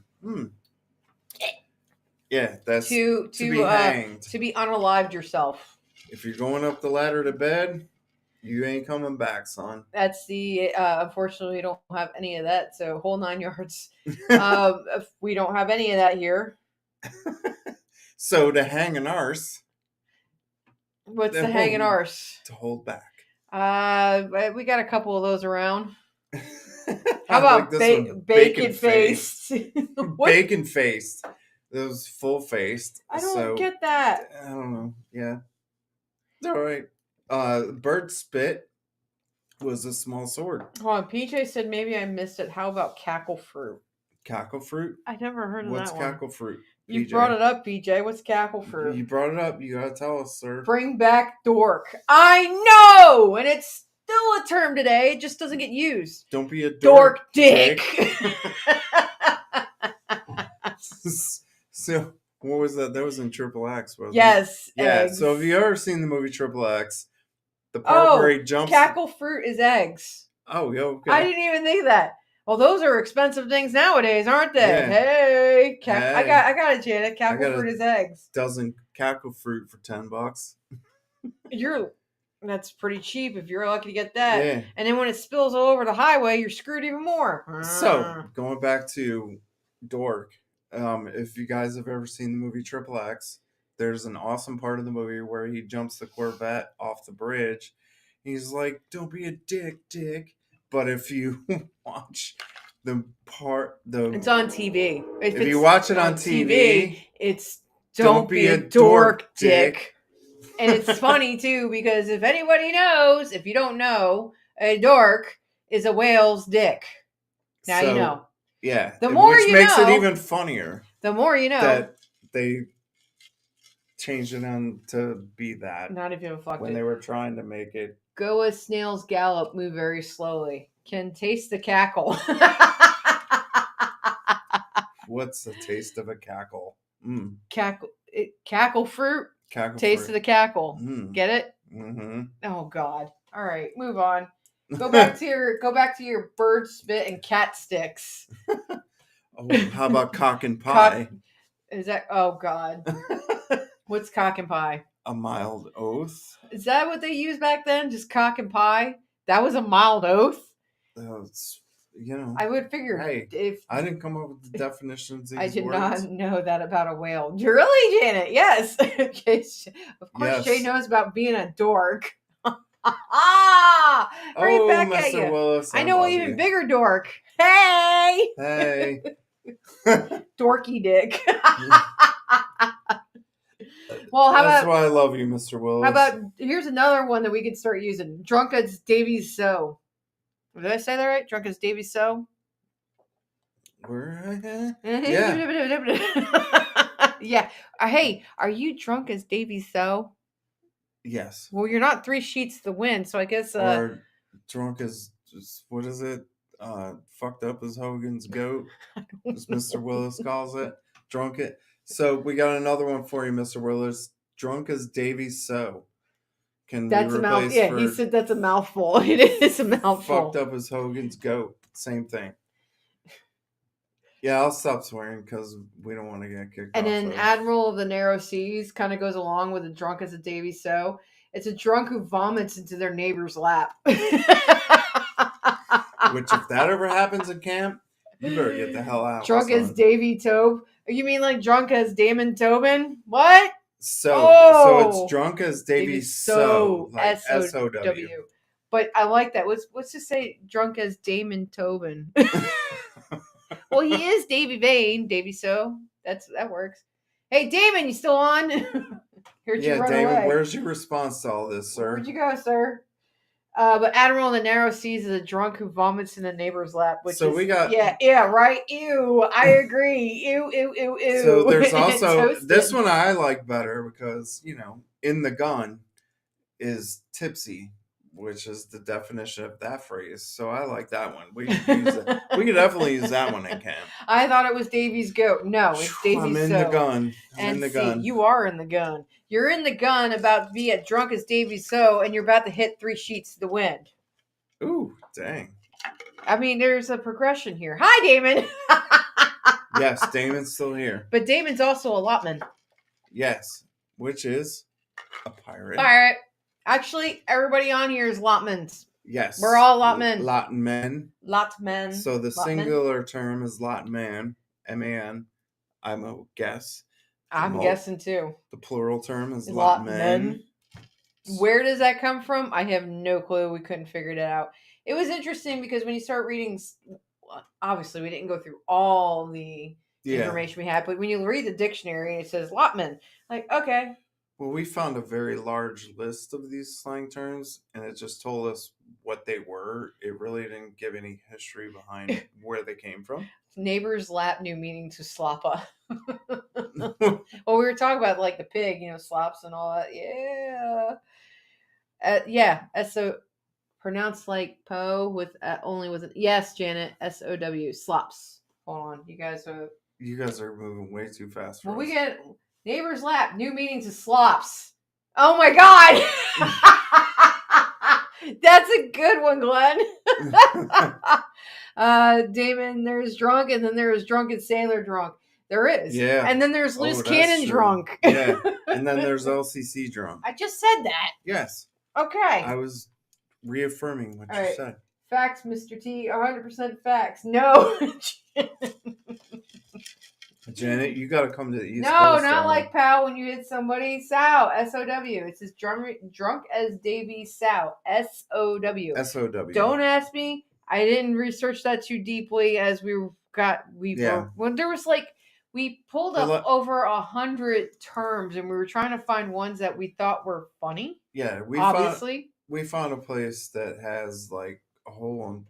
Yeah, that's to be hanged. To be unalived yourself. If you're going up the ladder to bed, you ain't coming back, son. That's the unfortunately we don't have any of that. So whole 9 yards. If we don't have any of that here. So to hang an arse. What's the hanging arse? To hold back. We got a couple of those around. How about bacon faced? Bacon faced. Those full faced. I don't get that. I don't know. Yeah. All right. Bird spit was a small sword. Hold on. PJ said maybe I missed it. How about cackle fruit? Cackle fruit? I never heard of What's that one. What's cackle fruit? You brought it up, PJ. What's cackle fruit? You brought it up. You gotta tell us, sir. Bring back dork. I know! And it's still a term today. It just doesn't get used. Don't be a dork dick. So, what was that? That was in Triple X, wasn't yes. it? Yeah. Eggs. So, have you ever seen the movie Triple X? The part where he jumps. Cackle fruit is eggs. Oh, yeah. Okay. I didn't even think of that. Well, those are expensive things nowadays, aren't they? Yeah. Hey, I got it, Janet. Cackle fruit is eggs. Dozen cackle fruit for $10. That's pretty cheap if you're lucky to get that. Yeah. And then when it spills all over the highway, you're screwed even more. So going back to dork, if you guys have ever seen the movie Triple X, there's an awesome part of the movie where he jumps the Corvette off the bridge. He's like, "Don't be a dick." But if you watch it's on TV. If you watch it on TV, it's don't be a dork, dick. And it's funny too because if anybody knows, if you don't know, a dork is a whale's dick. Now you know. Yeah. The more which makes it even funnier. The more you know. That they changed it on to be that. Not if you have fucked when they were trying to make it. Go as snails gallop, move very slowly. Can taste the cackle. What's the taste of a cackle? Cackle fruit. Taste of the cackle. Get it? Mm-hmm. Oh God! All right, move on. Go back to your bird spit and cat sticks. How about cock and pie? Is that? Oh God! What's cock and pie? A mild oath. Is that what they used back then? Just cock and pie? That was a mild oath. I would figure if I didn't come up with the definitions. I did not know that about a whale. Really, Janet? Yes. Of course, Jay knows about being a dork. Right back at you. Willis, I know an even bigger dork. Hey. Dorky dick. Well, that's why I love you, Mr. Willis. How about here's another one that we could start using: drunk as Davy So. Did I say that right? Drunk as Davy So. Yeah. Yeah. Hey, are you drunk as Davy So? Yes. Well, you're not 3 sheets to the wind, so I guess. Or drunk as what is it? Fucked up as Hogan's goat, as Mr. Willis calls it. Drunk it. So we got another one for you, Mr. Willis. Drunk as Davy So. That's a mouthful. Yeah, he said that's a mouthful. It is a mouthful. Fucked up as Hogan's goat. Same thing. Yeah, I'll stop swearing because we don't want to get kicked and off. And then Admiral of the Narrow Seas kind of goes along with a drunk as a Davy So. It's a drunk who vomits into their neighbor's lap. Which, if that ever happens in camp, you better get the hell out. Drunk as Davy Tobe. You mean like drunk as Damon Tobin? What? So it's drunk as Davy So, like S-O-W. But I like that. Let's just say drunk as Damon Tobin. Well, he is Davy Vane, Davy So. That works. Hey, Damon, you still on? Here's you run Damon, away. Where's your response to all this, sir? Where'd you go, sir? But Admiral in the Narrow Seas is a drunk who vomits in a neighbor's lap. We got right. Ew, I agree. Ew. So there's also this one I like better because in the gun is tipsy, which is the definition of that phrase. So I like that one. We could use it. We could definitely use that one in camp. I thought it was Davy's goat. No, it's Davy's I'm in the gun. I'm in the gun. You are in the gun. You're in the gun about to be at drunk as Davy So, and you're about to hit 3 sheets to the wind. Ooh, dang. I mean, there's a progression here. Hi, Damon. Yes, Damon's still here. But Damon's also a lotman. Yes, which is? A pirate. Pirate. Actually, everybody on here is lotmans. Yes. We're all lotmen. Lotmen. Lotmen. So the Lotmen. singular term is lotman, M-A-N. I'm a guess. I'm guessing too. The plural term is lotmen. Where does that come from? I have no clue. We couldn't figure it out. It was interesting because when you start reading, obviously we didn't go through all the information we had, but when you read the dictionary and it says lotman, like, okay. Well, we found a very large list of these slang terms, and it just told us what they were. It really didn't give any history behind where they came from. Neighbor's lap new meaning to sloppa. Well, we were talking about like the pig, slops and all that. Yeah. Yeah. So pronounced like Poe with only with an yes, Janet, SOW, slops. Hold on. You guys are moving way too fast. Well, we get neighbor's lap, new meaning to slops. Oh my God. That's a good one, Glenn. Damon, there's drunk, and then there's drunken sailor drunk. There is. Yeah. And then there's loose cannon drunk. Yeah. And then there's LCC drunk. I just said that. Yes. Okay. I was reaffirming what you said. Facts, Mr. T. 100% facts. No. Janet, you got to come to the East Coast. No, not like pal when you hit somebody. Sow. S-O-W. It says drunk as Davy Sow. S-O-W. S-O-W. Don't ask me. I didn't research that too deeply as we pulled up over 100 terms and we were trying to find ones that we thought were funny. Yeah, we found a place that has like a whole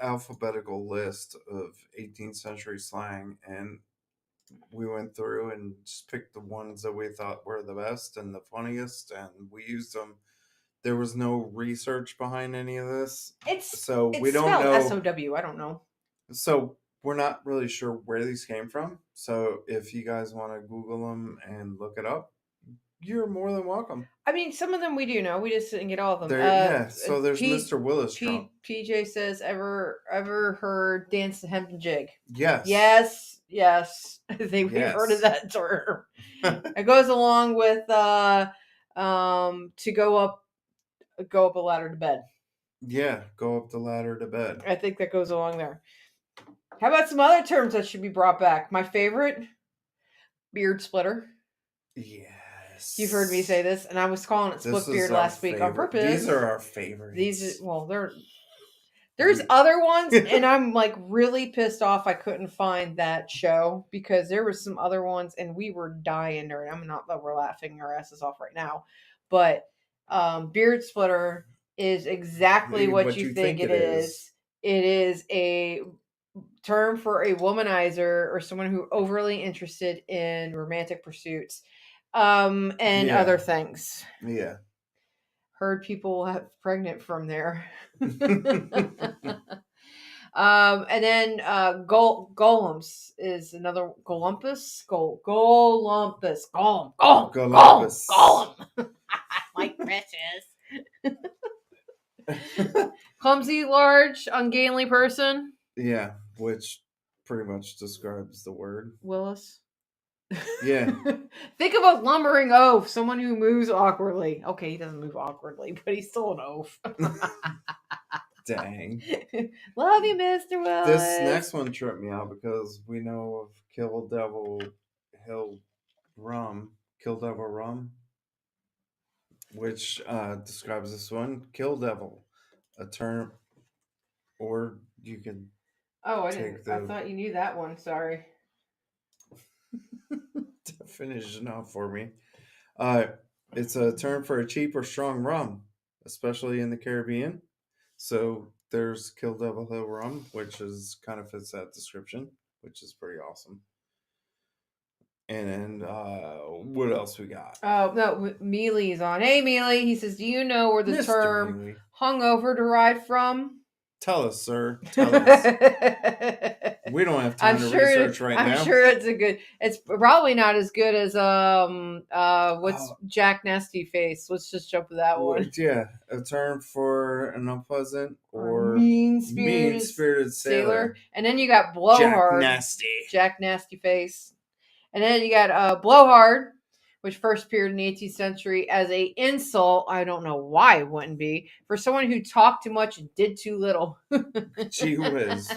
alphabetical list of 18th century slang, and we went through and just picked the ones that we thought were the best and the funniest, and we used them. There was no research behind any of this. We don't know. S-O-W. I don't know. So we're not really sure where these came from. So if you guys want to Google them and look it up, you're more than welcome. I mean, some of them we do know. We just didn't get all of them. So there's Mr. Willis drunk. PJ says, ever heard dance to Hempton Jig? Yes. Yes. I think we've heard of that term. It goes along with to go up a ladder to bed. Yeah, go up the ladder to bed. I think that goes along there. How about some other terms that should be brought back? My favorite, beard splitter. Yes. You've heard me say this, and I was calling it split beard last week on purpose. These are our favorites. There's other ones, and I'm like really pissed off I couldn't find that show because there were some other ones, and we were dying there. I'm not that we're laughing our asses off right now, but beard splitter is exactly what you think it is. It is a term for a womanizer or someone who overly interested in romantic pursuits and other things. Yeah. Heard people have pregnant from there. And then golems is another golempus. Golempus. Golem. Like precious. Clumsy, large, ungainly person. Yeah, which pretty much describes the word. Willis. Yeah. Think of a lumbering oaf, someone who moves awkwardly. Okay, he doesn't move awkwardly, but he's still an oaf. Dang. Love you, Mr. Willis. This next one tripped me out because we know of Kill Devil Rum, which describes this one. Kill Devil, a term, or you can. Oh, I didn't. I thought you knew that one. Sorry. Finish it off for me. It's a term for a cheap or strong rum, especially in the Caribbean. So there's Kill Devil Hill rum, which is kind of fits that description, which is pretty awesome. And what else we got? Oh no, Mealy's on. Hey Mealy, he says, do you know where the term hungover derived from? Tell us, sir. Tell us. We don't have time to research right now. I'm sure it's probably not as good as Jack Nasty Face. Let's just jump to that one. Yeah, a term for an unpleasant or mean-spirited sailor. And then you got blowhard. Jack Nasty. Jack Nasty Face. And then you got blowhard, which first appeared in the 18th century as a insult. I don't know why it wouldn't be for someone who talked too much and did too little. Gee whiz.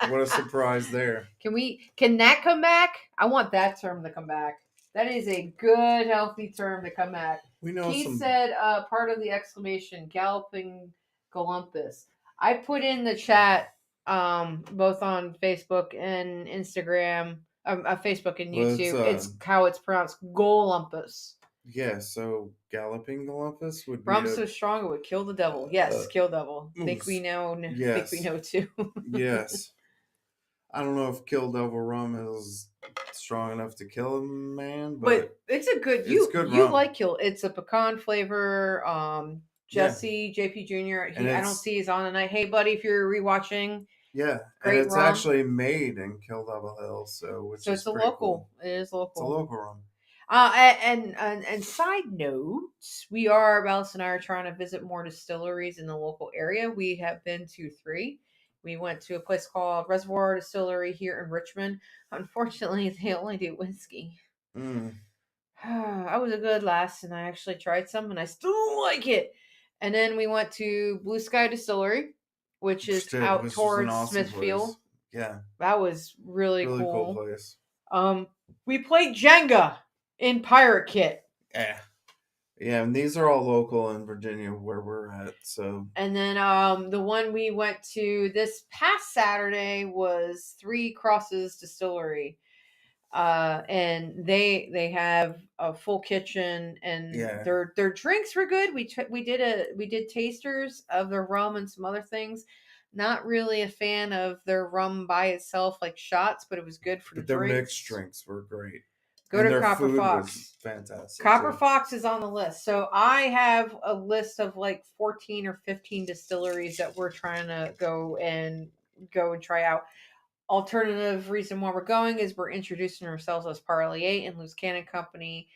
What a surprise there. Can that come back? I want that term to come back. That is a good, healthy term to come back. We know Keith some. said part of the exclamation, galloping galumpus. I put in the chat both on Facebook and Instagram, Facebook and Well, YouTube. It's how it's pronounced, golumpus. Yeah, so galloping galumpus would be Rum so strong it would kill the devil. Yes, kill devil. Think we know. Yes. Think we know too. Yes. I don't know if Kill Devil rum is strong enough to kill a man, but it's a good. It's good you rum. like Kill? It's a pecan flavor. Jesse JP Jr. I don't see he's on tonight. Hey, buddy, if you're rewatching, yeah, great and it's rum. Actually made in Kill Devil Hill, so it's a local. Cool. It is local. It's a local rum. And side note, Alice and I are trying to visit more distilleries in the local area. We have been to 3. We went to a place called Reservoir Distillery here in Richmond. Unfortunately, they only do whiskey. I was a good lass, and I actually tried some, and I still don't like it. And then we went to Blue Sky Distillery, which is out towards awesome Smithfield. Place. Yeah, that was really cool place. We played Jenga in Pirate Kit. Yeah, and these are all local in Virginia where we're at. So, and then the one we went to this past Saturday was Three Crosses Distillery, and they have a full kitchen, and their drinks were good. We did tasters of their rum and some other things. Not really a fan of their rum by itself, like shots, but it was good for the drinks. Their mixed drinks were great. Go to Copper Fox. Fantastic. Copper Fox is on the list. So I have a list of like 14 or 15 distilleries that we're trying to go and try out. Alternative reason why we're going is we're introducing ourselves as Parlay and Loose Cannon Company,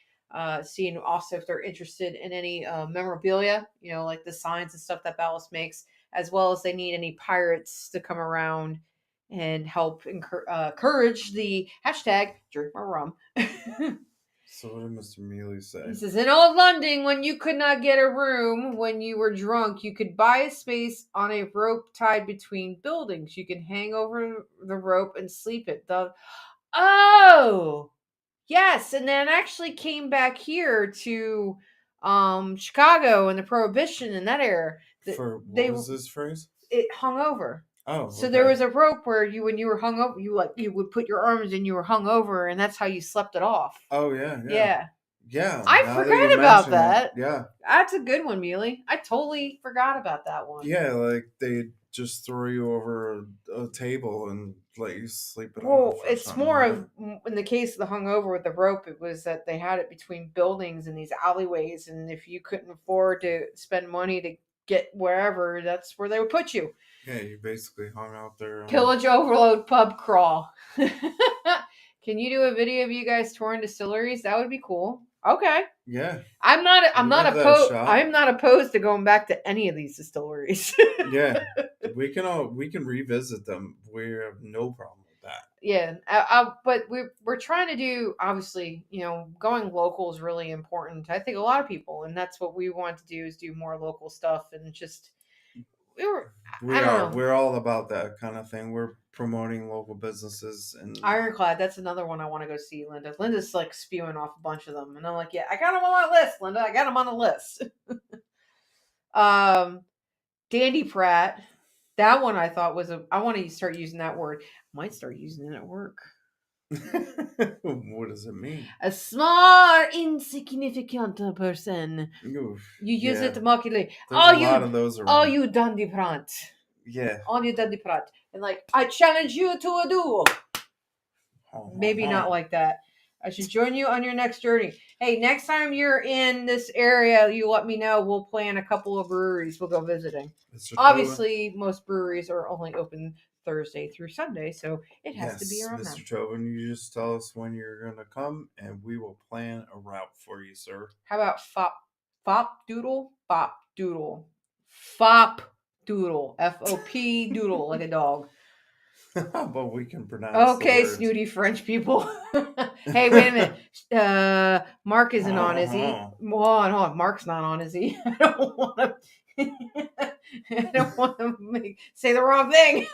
seeing also if they're interested in any memorabilia, like the signs and stuff that Ballast makes, as well as they need any pirates to come around and help encourage the hashtag drink my rum. So what did Mr. Mealy say? He says, in old London, when you could not get a room when you were drunk, you could buy a space on a rope tied between buildings. You can hang over the rope and sleep it. Oh, yes. And then actually came back here to Chicago and the Prohibition in that era. What was this phrase? It hung over. Oh, so there was a rope where when you were hung over, you would put your arms and you were hung over, and that's how you slept it off. Oh yeah. I forgot about that. Yeah, that's a good one, Mealy. I totally forgot about that one. Yeah, like they just throw you over a table and let you sleep it off. Well, it's more of in the case of the hungover with the rope. It was that they had it between buildings and these alleyways, and if you couldn't afford to spend money to get wherever, that's where they would put you. Yeah, you basically hung out there. Pillage Overload pub crawl. Can you do a video of you guys touring distilleries? That would be cool. Okay. Yeah. I'm not opposed to going back to any of these distilleries. Yeah. We can revisit them. We have no problem with that. Yeah. But we're trying to do, obviously, going local is really important. I think a lot of people, and that's what we want to do, is do more local stuff and just we're all about that kind of thing. We're promoting local businesses and Ironclad. That's another one I want to go see. Linda's like spewing off a bunch of them, and I'm like, yeah, I got them on my list, Linda. I got them on the list. Dandy Pratt. That one I thought was I want to start using that word. Might start using it at work. What does it mean? A small, insignificant person. Oof, you use it mockingly. There's a lot of those around. Oh, you dandy prat. Yeah. Oh, you dandy prat. And like, I challenge you to a duel. Maybe not like that. I should join you on your next journey. Hey, next time you're in this area, you let me know. We'll plan a couple of breweries. We'll go visiting. Obviously, most breweries are only open Thursday through Sunday, so it has to be around Mr. Tobin, you just tell us when you're going to come, and we will plan a route for you, sir. How about Fop Doodle? Fop Doodle. Fop Doodle. FOP Doodle, like a dog. But we can pronounce the Okay, words. snooty French people. Hey, wait a minute. Mark isn't on, is he? Hold on. Mark's not on, is he? I don't want to. I don't want to say the wrong thing.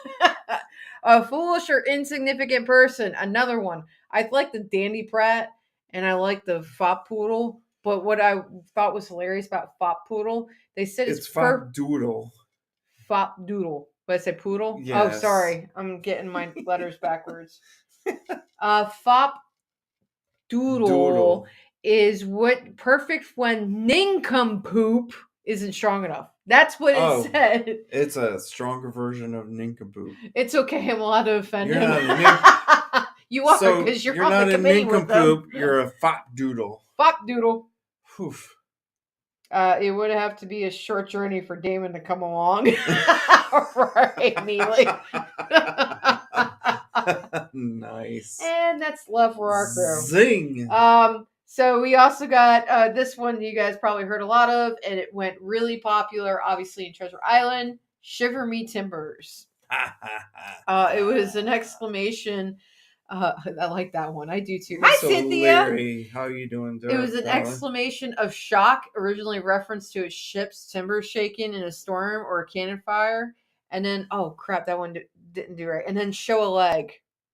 A foolish or insignificant person. Another one. I like the Dandy Prat and I like the Fop Poodle. But what I thought was hilarious about Fop Poodle, they said It's Fop Doodle. Fop Doodle. But I said poodle? Yes. Oh, sorry. I'm getting my letters backwards. Fop Doodle is what perfect when nincompoop isn't strong enough. That's what it said. It's a stronger version of nincompoop. It's okay. I'm allowed to offend You're him. Not you are because you're on not the a committee with them. nincompoop. You're a Fop Doodle. Fop Doodle. Oof. It would have to be a short journey for Damon to come along. Right, Neely. Nice. And that's love for our crew. Zing. So we also got this one you guys probably heard a lot of, and it went really popular, obviously, in Treasure Island. Shiver me timbers. It was an exclamation. I like that one. I do too. Hi, Cynthia. Larry. How you doing, It was an exclamation of shock, originally referenced to a ship's timbers shaking in a storm or a cannon fire. And then, oh crap, that one didn't do right. And then show a leg.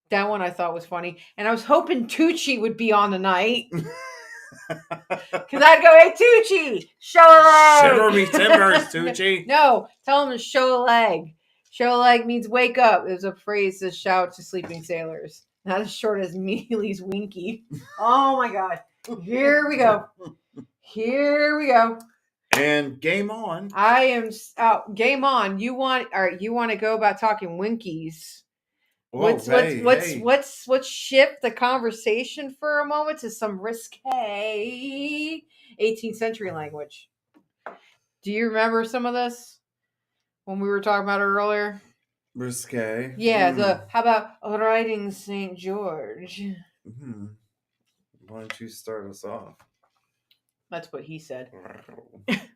That one I thought was funny. And I was hoping Tucci would be on tonight. Because I'd go, hey, Tucci, show a leg. Shiver me timbers, Tucci. No, tell him to show a leg. Show a leg means wake up. There's a phrase to shout to sleeping sailors. Not as short as Mealy's Winky. Oh my God. Here we go. Here we go. And game on. I am game on. You want to go about talking Winkies. Whoa, Let's shift the conversation for a moment to some risque 18th century language. Do you remember some of this when we were talking about it earlier? Risque. Yeah, how about riding St. George? Why don't you start us off? That's what he said.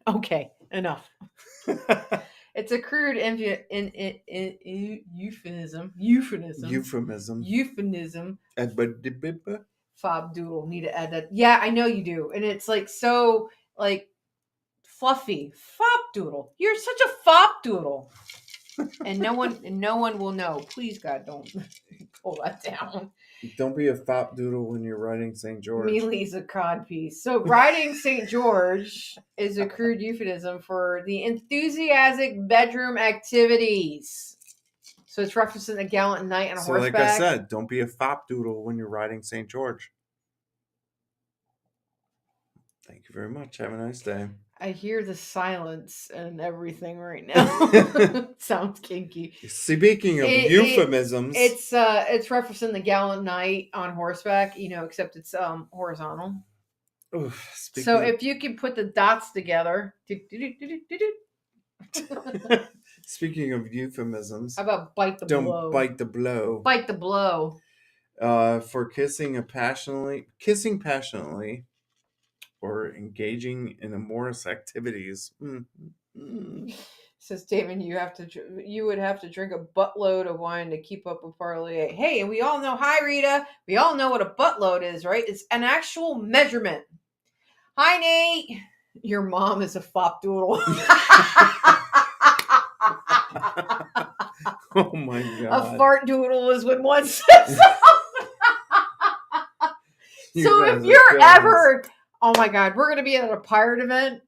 Okay, enough. It's a crude euphemism. Fob doodle. Need to add that. Yeah, I know you do. And it's like so like fluffy. Fob doodle. You're such a fob doodle. And no one will know. Please, God, don't pull that down. Don't be a fop doodle when you're riding St. George. Mealy's a codpiece. So riding St. George is a crude euphemism for the enthusiastic bedroom activities. So it's referencing a gallant knight on a horseback. Like I said, don't be a fop doodle when you're riding St. George. Thank you very much. Have a nice day. I hear the silence and everything right now. Sounds kinky. Speaking of euphemisms, it's referencing the gallant knight on horseback, except it's horizontal. So if you can put the dots together. Speaking of euphemisms, how about bite the blow? Don't bite the blow. Bite the blow. For kissing passionately. Or engaging in amorous activities. Says Damon, you would have to drink a buttload of wine to keep up with Parlay. Hey, and we all know. Hi, Rita. We all know what a buttload is, right? It's an actual measurement. Hi, Nate. Your mom is a fop doodle. Oh my God. A fart doodle is when one says. So if you're ever. Oh my God, we're going to be at a pirate event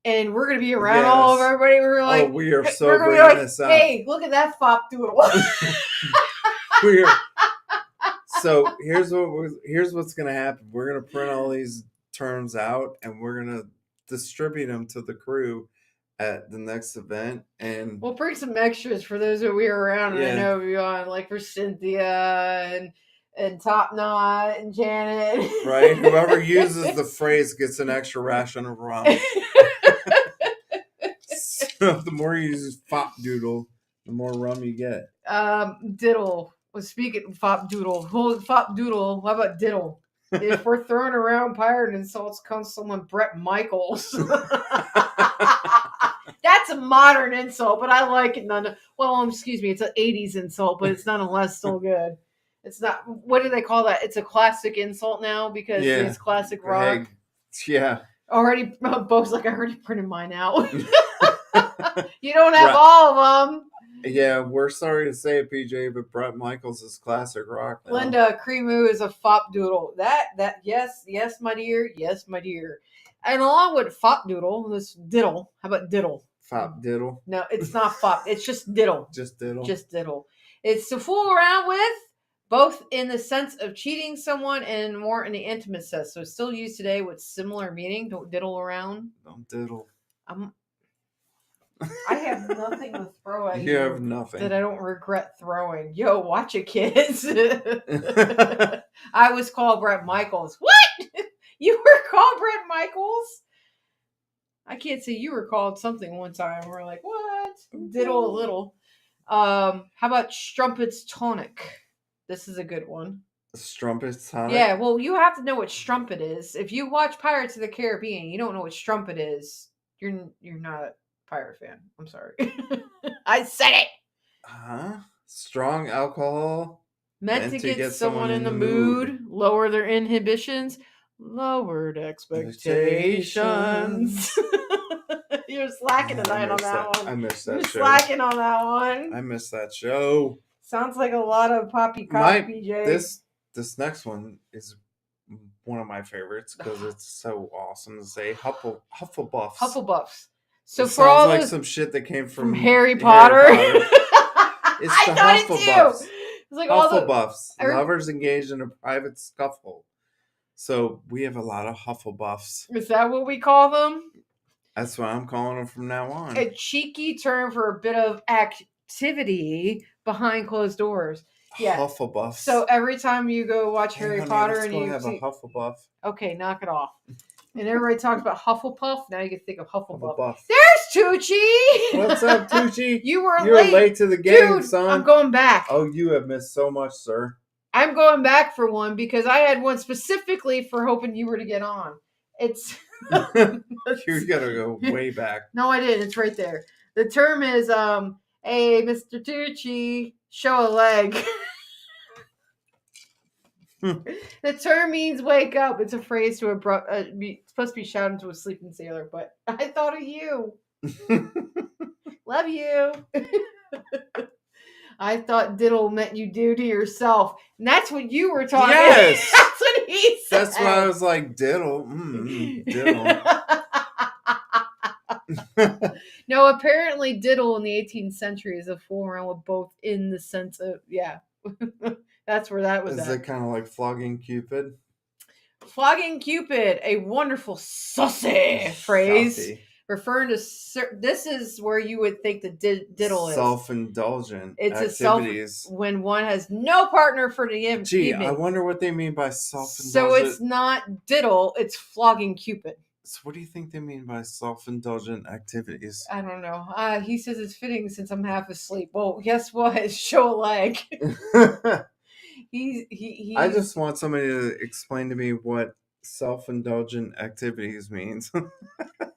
and we're going to be around all of everybody. We're like, we are so bringing this up. Hey, look at that fop doodle. So here's what's going to happen. We're going to print all these terms out and we're going to distribute them to the crew at the next event. And we'll bring some extras for those that we are around. And I know beyond, like for Cynthia and Top Knot and Janet. Right? Whoever uses the phrase gets an extra ration of rum. So the more you use fop doodle, the more rum you get. Diddle. Well, speaking of fop doodle, how about diddle? If we're throwing around pirate insults, comes someone Brett Michaels. That's a modern insult, but I like it excuse me, it's an 80s insult, but it's nonetheless still good. It's not, what do they call that? It's a classic insult now because it's classic rock. Yeah. Already, Bo's like, I already printed mine out. You don't have all of them. Yeah, we're sorry to say it, PJ, but Bret Michaels is classic rock now. Linda, Creamoo is a fop doodle. Yes, my dear. Yes, my dear. And along with fop doodle, this diddle. How about diddle? Fop diddle? No, it's not fop. It's just diddle. Just diddle. Just diddle. It's to fool around with, both in the sense of cheating someone and more in the intimate sense. So it's still used today with similar meaning. Don't diddle around. Don't diddle. I have nothing to throw at you. You have nothing that I don't regret throwing. Yo, watch it, kids. I was called Bret Michaels. What? You were called Bret Michaels? I can't say you were called something one time. We're like, what? Diddle a little. How about Strumpets Tonic? This is a good one. Strumpets Tonic? Yeah, well, you have to know what strumpet is. If you watch Pirates of the Caribbean, you don't know what strumpet is. You're not a pirate fan. I'm sorry. I said it. Strong alcohol meant to get someone in the mood, lower their inhibitions, lowered expectations. You're slacking tonight on that one. I missed that show. You're slacking on that one. I missed that show. Sounds like a lot of poppycock, PJ. This next one is one of my favorites because it's so awesome to say. Hufflepuffs. Hufflepuffs. So it for all like some shit that came from Harry Potter. It's the Hufflepuffs. It's like Hufflepuffs. Lovers engaged in a private scuffle. So we have a lot of Hufflepuffs. Is that what we call them? That's what I'm calling them from now on. A cheeky term for a bit of activity behind closed doors. Yeah. Hufflepuffs. So every time you go watch Harry Potter and you have a Hufflepuff. Okay, knock it off. And everybody talks about Hufflepuff. Now you can think of Hufflepuff. There's Tucci. What's up, Tucci? You're late to the game, dude, son. I'm going back. Oh, you have missed so much, sir. I'm going back for one because I had one specifically for hoping you were to get on. It's you gotta go way back. No, I didn't. It's right there. The term is hey, Mr. Tucci, show a leg. The term means wake up. It's a phrase to it's supposed to be shouted to a sleeping sailor, but I thought of you. Love you. I thought diddle meant you do to yourself. And that's what you were talking about. Yes. That's what he said. That's why I was like, diddle. Diddle. No, apparently diddle in the 18th century is a fool around with both in the sense of, yeah. That's where that was Is it kind of like flogging Cupid? Flogging Cupid, a wonderful saucy phrase. Saucy. Referring to, this is where you would think the diddle is. Self-indulgent activities. When one has no partner for the evening. Gee, I wonder what they mean by self-indulgent. So it's not diddle, it's flogging Cupid. So what do you think they mean by self-indulgent activities? I don't know. He says it's fitting since I'm half asleep. Well, guess what? Show a leg. I just want somebody to explain to me what self-indulgent activities means.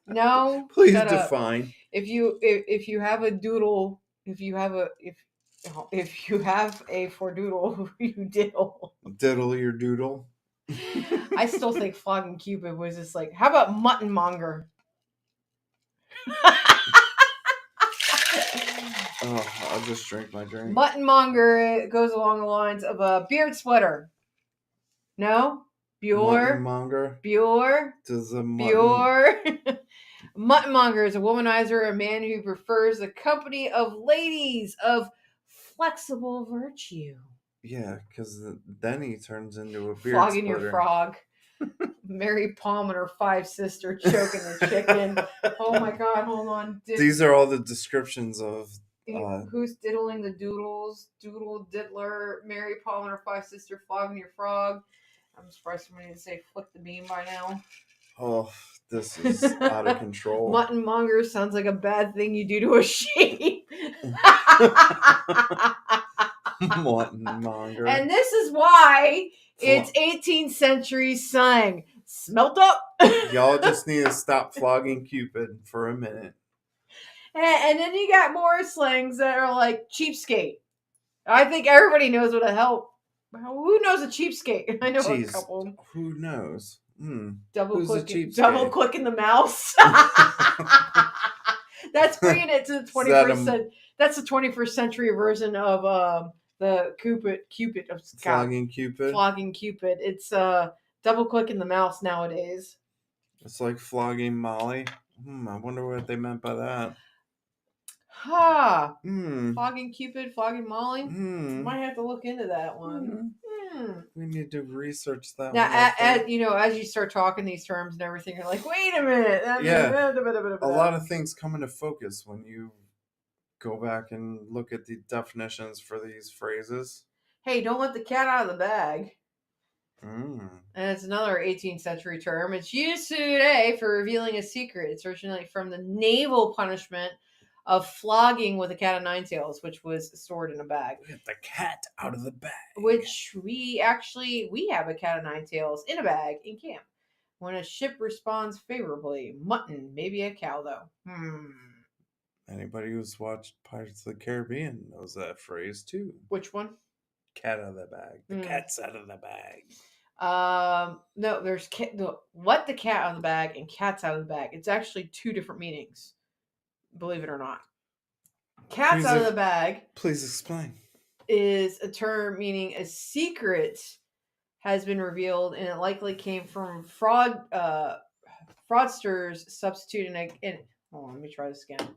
No, please define. Up. If you have a doodle, if you have a fordoodle, you diddle. Diddle your doodle. I still think flogging Cupid was just like, how about mutton monger? Oh, I'll just drink my drink. Mutton monger goes along the lines of a beard splitter. No? Bure. Monger. Bure. Does a Bure. Mutton monger is a womanizer, a man who prefers the company of ladies of flexible virtue. Yeah, because then he turns into a beard flogging splitter. Your frog. Mary Palm and her 5 sisters choking the chicken. Oh my God! Hold on. These are all the descriptions of. Who's diddling the doodles? Doodle diddler. Mary Palm and her 5 sisters flogging your frog. I'm surprised somebody didn't say flick the bean by now. Oh, this is out of control. Mutton monger sounds like a bad thing you do to a sheep. Mutton monger. And this is why it's 18th century slang. Smelt up. Y'all just need to stop flogging Cupid for a minute. And then you got more slangs that are like cheapskate. I think everybody knows what a hell. Who knows a cheapskate? I know a Jeez, couple. who knows? Double Who's a cheapskate? clicking the mouse. That's bringing it to the Is that 21st century. That's the 21st century version of the Cupid of flogging Cupid? flogging Cupid. It's double clicking the mouse nowadays. It's like flogging Molly. I wonder what they meant by that. Flogging Cupid, flogging Molly. Might have to look into that one. We need to research that Now, one. as you start talking these terms and everything, you're like, wait a minute. Yeah. A lot of things come into focus when you go back and look at the definitions for these phrases. Hey, don't let the cat out of the bag. And it's another 18th century term. It's used today for revealing a secret. It's originally from the naval punishment of flogging with a cat of nine tails, which was stored in a bag. Get the cat out of the bag. Which we have a cat of nine tails in a bag in camp. When a ship responds favorably, mutton, maybe a cow though. Anybody who's watched Pirates of the Caribbean knows that phrase too. Which one? Cat out of the bag. The cat's out of the bag. No, there's let the cat out of the bag and cats out of the bag. It's actually two different meanings. Believe it or not. Cats out of the bag. Please explain. Is a term meaning a secret has been revealed, and it likely came from fraudsters substituting hold on, let me try this again.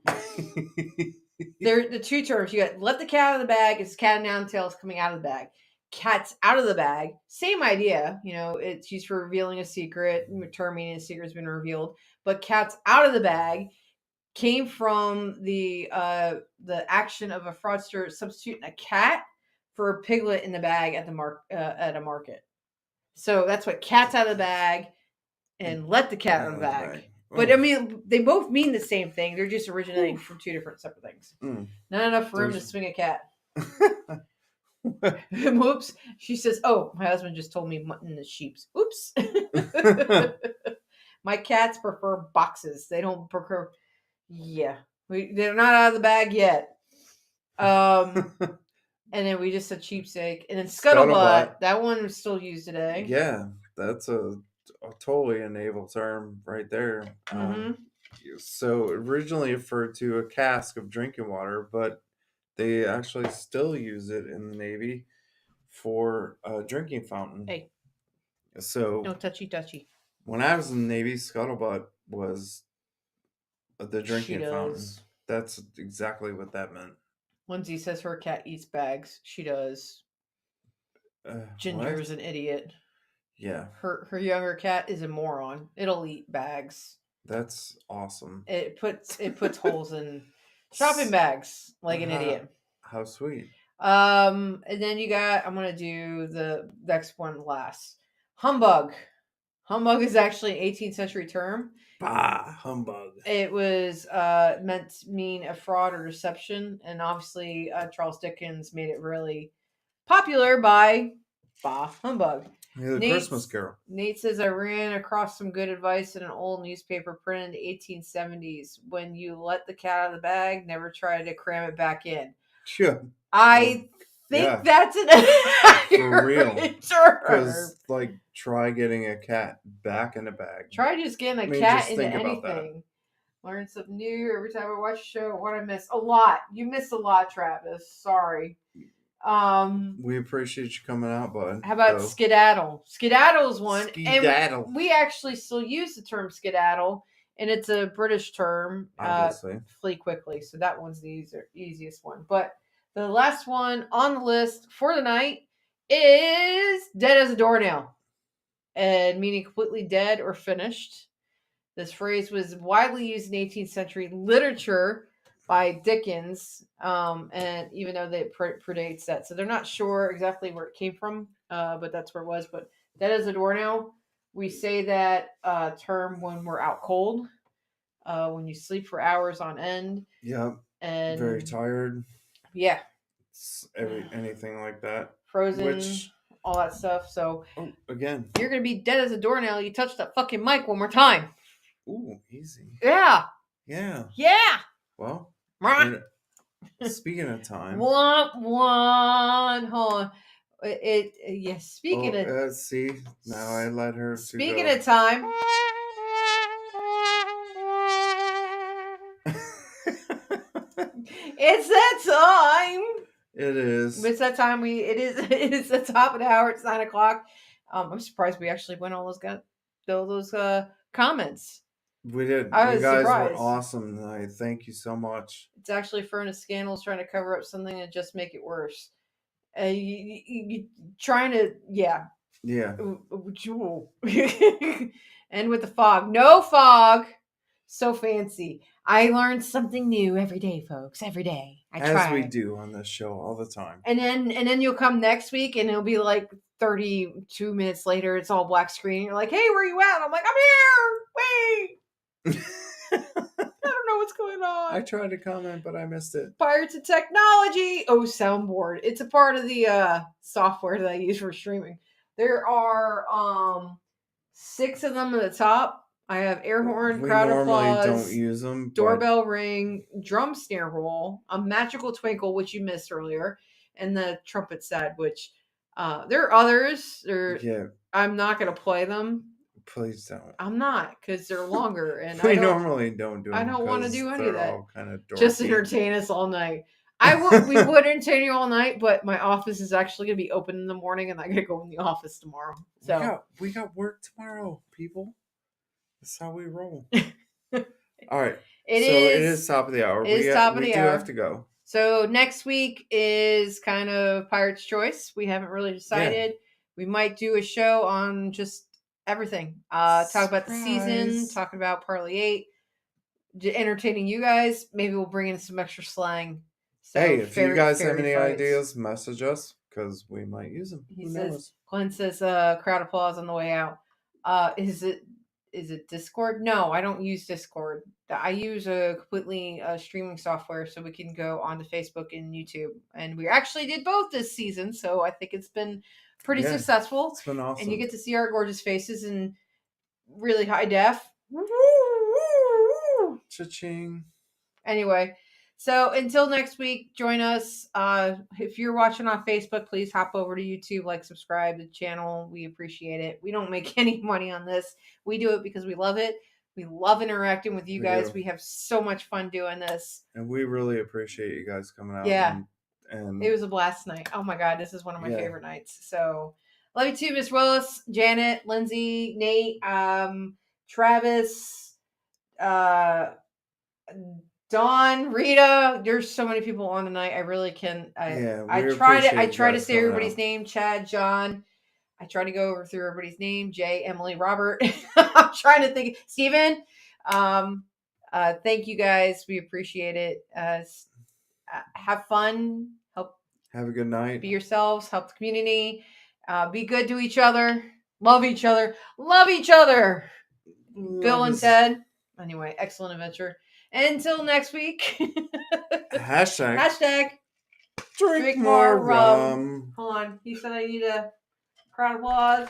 They're the two terms. You got let the cat out of the bag. It's cat and nine tails coming out of the bag. Cat's out of the bag. Same idea. It's used for revealing a secret. Term meaning a secret has been revealed. But cat's out of the bag came from the action of a fraudster substituting a cat for a piglet in the bag at a market. So that's what cat's out of the bag and let the cat out of the bag. But I mean, they both mean the same thing. They're just originating from two different separate things. Not enough room to swing a cat. Oops. She says, "Oh, my husband just told me mutton is sheep's." Oops. My cats prefer boxes. They don't prefer. Yeah, they're not out of the bag yet. And then we just said cheapsake, and then scuttlebutt. That one is still used today. Yeah, that's a totally a naval term right there. So originally referred to a cask of drinking water, but they actually still use it in the Navy for a drinking fountain. Hey, so no touchy. When I was in the Navy, scuttlebutt was the drinking fountain. That's exactly what that meant. Lindsay says her cat eats bags. She does. Ginger's an idiot. Yeah. Her younger cat is a moron. It'll eat bags. That's awesome. It puts holes in shopping bags like an idiot. How sweet. And then I'm gonna do the next one last. Humbug. Humbug is actually an 18th century term. Bah, humbug. It was meant to mean a fraud or deception, and obviously Charles Dickens made it really popular by bah, humbug. Yeah, the Christmas Carol. Nate says, I ran across some good advice in an old newspaper printed in the 1870s. When you let the cat out of the bag, never try to cram it back in. Sure. I think that's an for real. Because try getting a cat back in a bag. Try just getting a cat into anything. Learn something new every time I watch a show. What I miss? A lot. You missed a lot, Travis. Sorry. We appreciate you coming out, bud. How about skedaddle? Skedaddle is one. Skedaddle. And we actually still use the term skedaddle, and it's a British term. Obviously. Flee quickly. So that one's the easiest one. But the last one on the list for the night is dead as a doornail, and meaning completely dead or finished. This phrase was widely used in 18th century literature by Dickens, and even though that predates that, so they're not sure exactly where it came from, but that's where it was. But dead as a doornail, we say that term when we're out cold, when you sleep for hours on end. Yeah. And very tired. Yeah. Anything like that. Frozen. All that stuff. So again, you're gonna be dead as a doornail. You touch that fucking mic one more time. Ooh, easy. Yeah. Yeah. Yeah. Well, Mwah. speaking of time. Hold on. Yes. Speaking of. See, now I let her. Speaking of time. It's that time. It is. It's that time. It is the top of the hour. It's 9:00. I'm surprised we actually went all those comments. We did. I You was guys surprised. were awesome tonight. Thank you so much. It's actually Furnace Scandals trying to cover up something and just make it worse. You trying to, yeah. And with the fog. No fog. So fancy. I learn something new every day, folks. Every day. I try. As we do on this show all the time. And then you'll come next week and it'll be like 32 minutes later. It's all black screen. You're like, hey, where you at? And I'm like, I'm here. Wait. I don't know what's going on. I tried to comment, but I missed it. Pirates of Technology. Oh, soundboard. It's a part of the software that I use for streaming. There are 6 of them at the top. I have air horn, crowd applause, don't use them. Doorbell ring, drum snare roll, a magical twinkle, which you missed earlier, and the trumpet sad, which there are others. I'm not going to play them. Please don't. I'm not, because they're longer, and we normally don't do them. I don't want to do any of that. All kind of just entertain us all night. We would entertain you all night, but my office is actually going to be open in the morning, and I got to go in the office tomorrow. So we got work tomorrow, people. That's how we roll. All right. It is top of the hour. We do have to go. So next week is kind of Pirate's Choice. We haven't really decided. Yeah. We might do a show on just everything. Talk about the season, talking about Parlay 8, entertaining you guys. Maybe we'll bring in some extra slang. So hey, if you guys have any ideas, message us because we might use them. Glenn says crowd applause on the way out. Is it Discord? No, I don't use Discord. I use a completely streaming software so we can go onto Facebook and YouTube. And we actually did both this season, so I think it's been pretty successful. It's been awesome. And you get to see our gorgeous faces in really high def. Cha-ching. Anyway, so until next week, join us. If you're watching on Facebook, please hop over to YouTube, subscribe to the channel. We appreciate it. We don't make any money on this. We do it because we love it. We love interacting with you guys. We have so much fun doing this. And we really appreciate you guys coming out. Yeah. And it was a blast night. Oh my God, this is one of my favorite nights. So love you too, Miss Willis, Janet, Lindsay, Nate, Travis, Dawn, Rita. There's so many people on tonight. I really can. I try to say everybody's name. Chad, John. I try to go through everybody's name. Jay, Emily, Robert. I'm trying to think. Steven. Thank you guys. We appreciate it. Have fun. Have a good night. Be yourselves. Help the community. Be good to each other. Love each other. Love each other. Bill and Ted. Anyway, excellent adventure. Until next week. Hashtag. Drink more rum. Hold on. He said I need a crowd applause.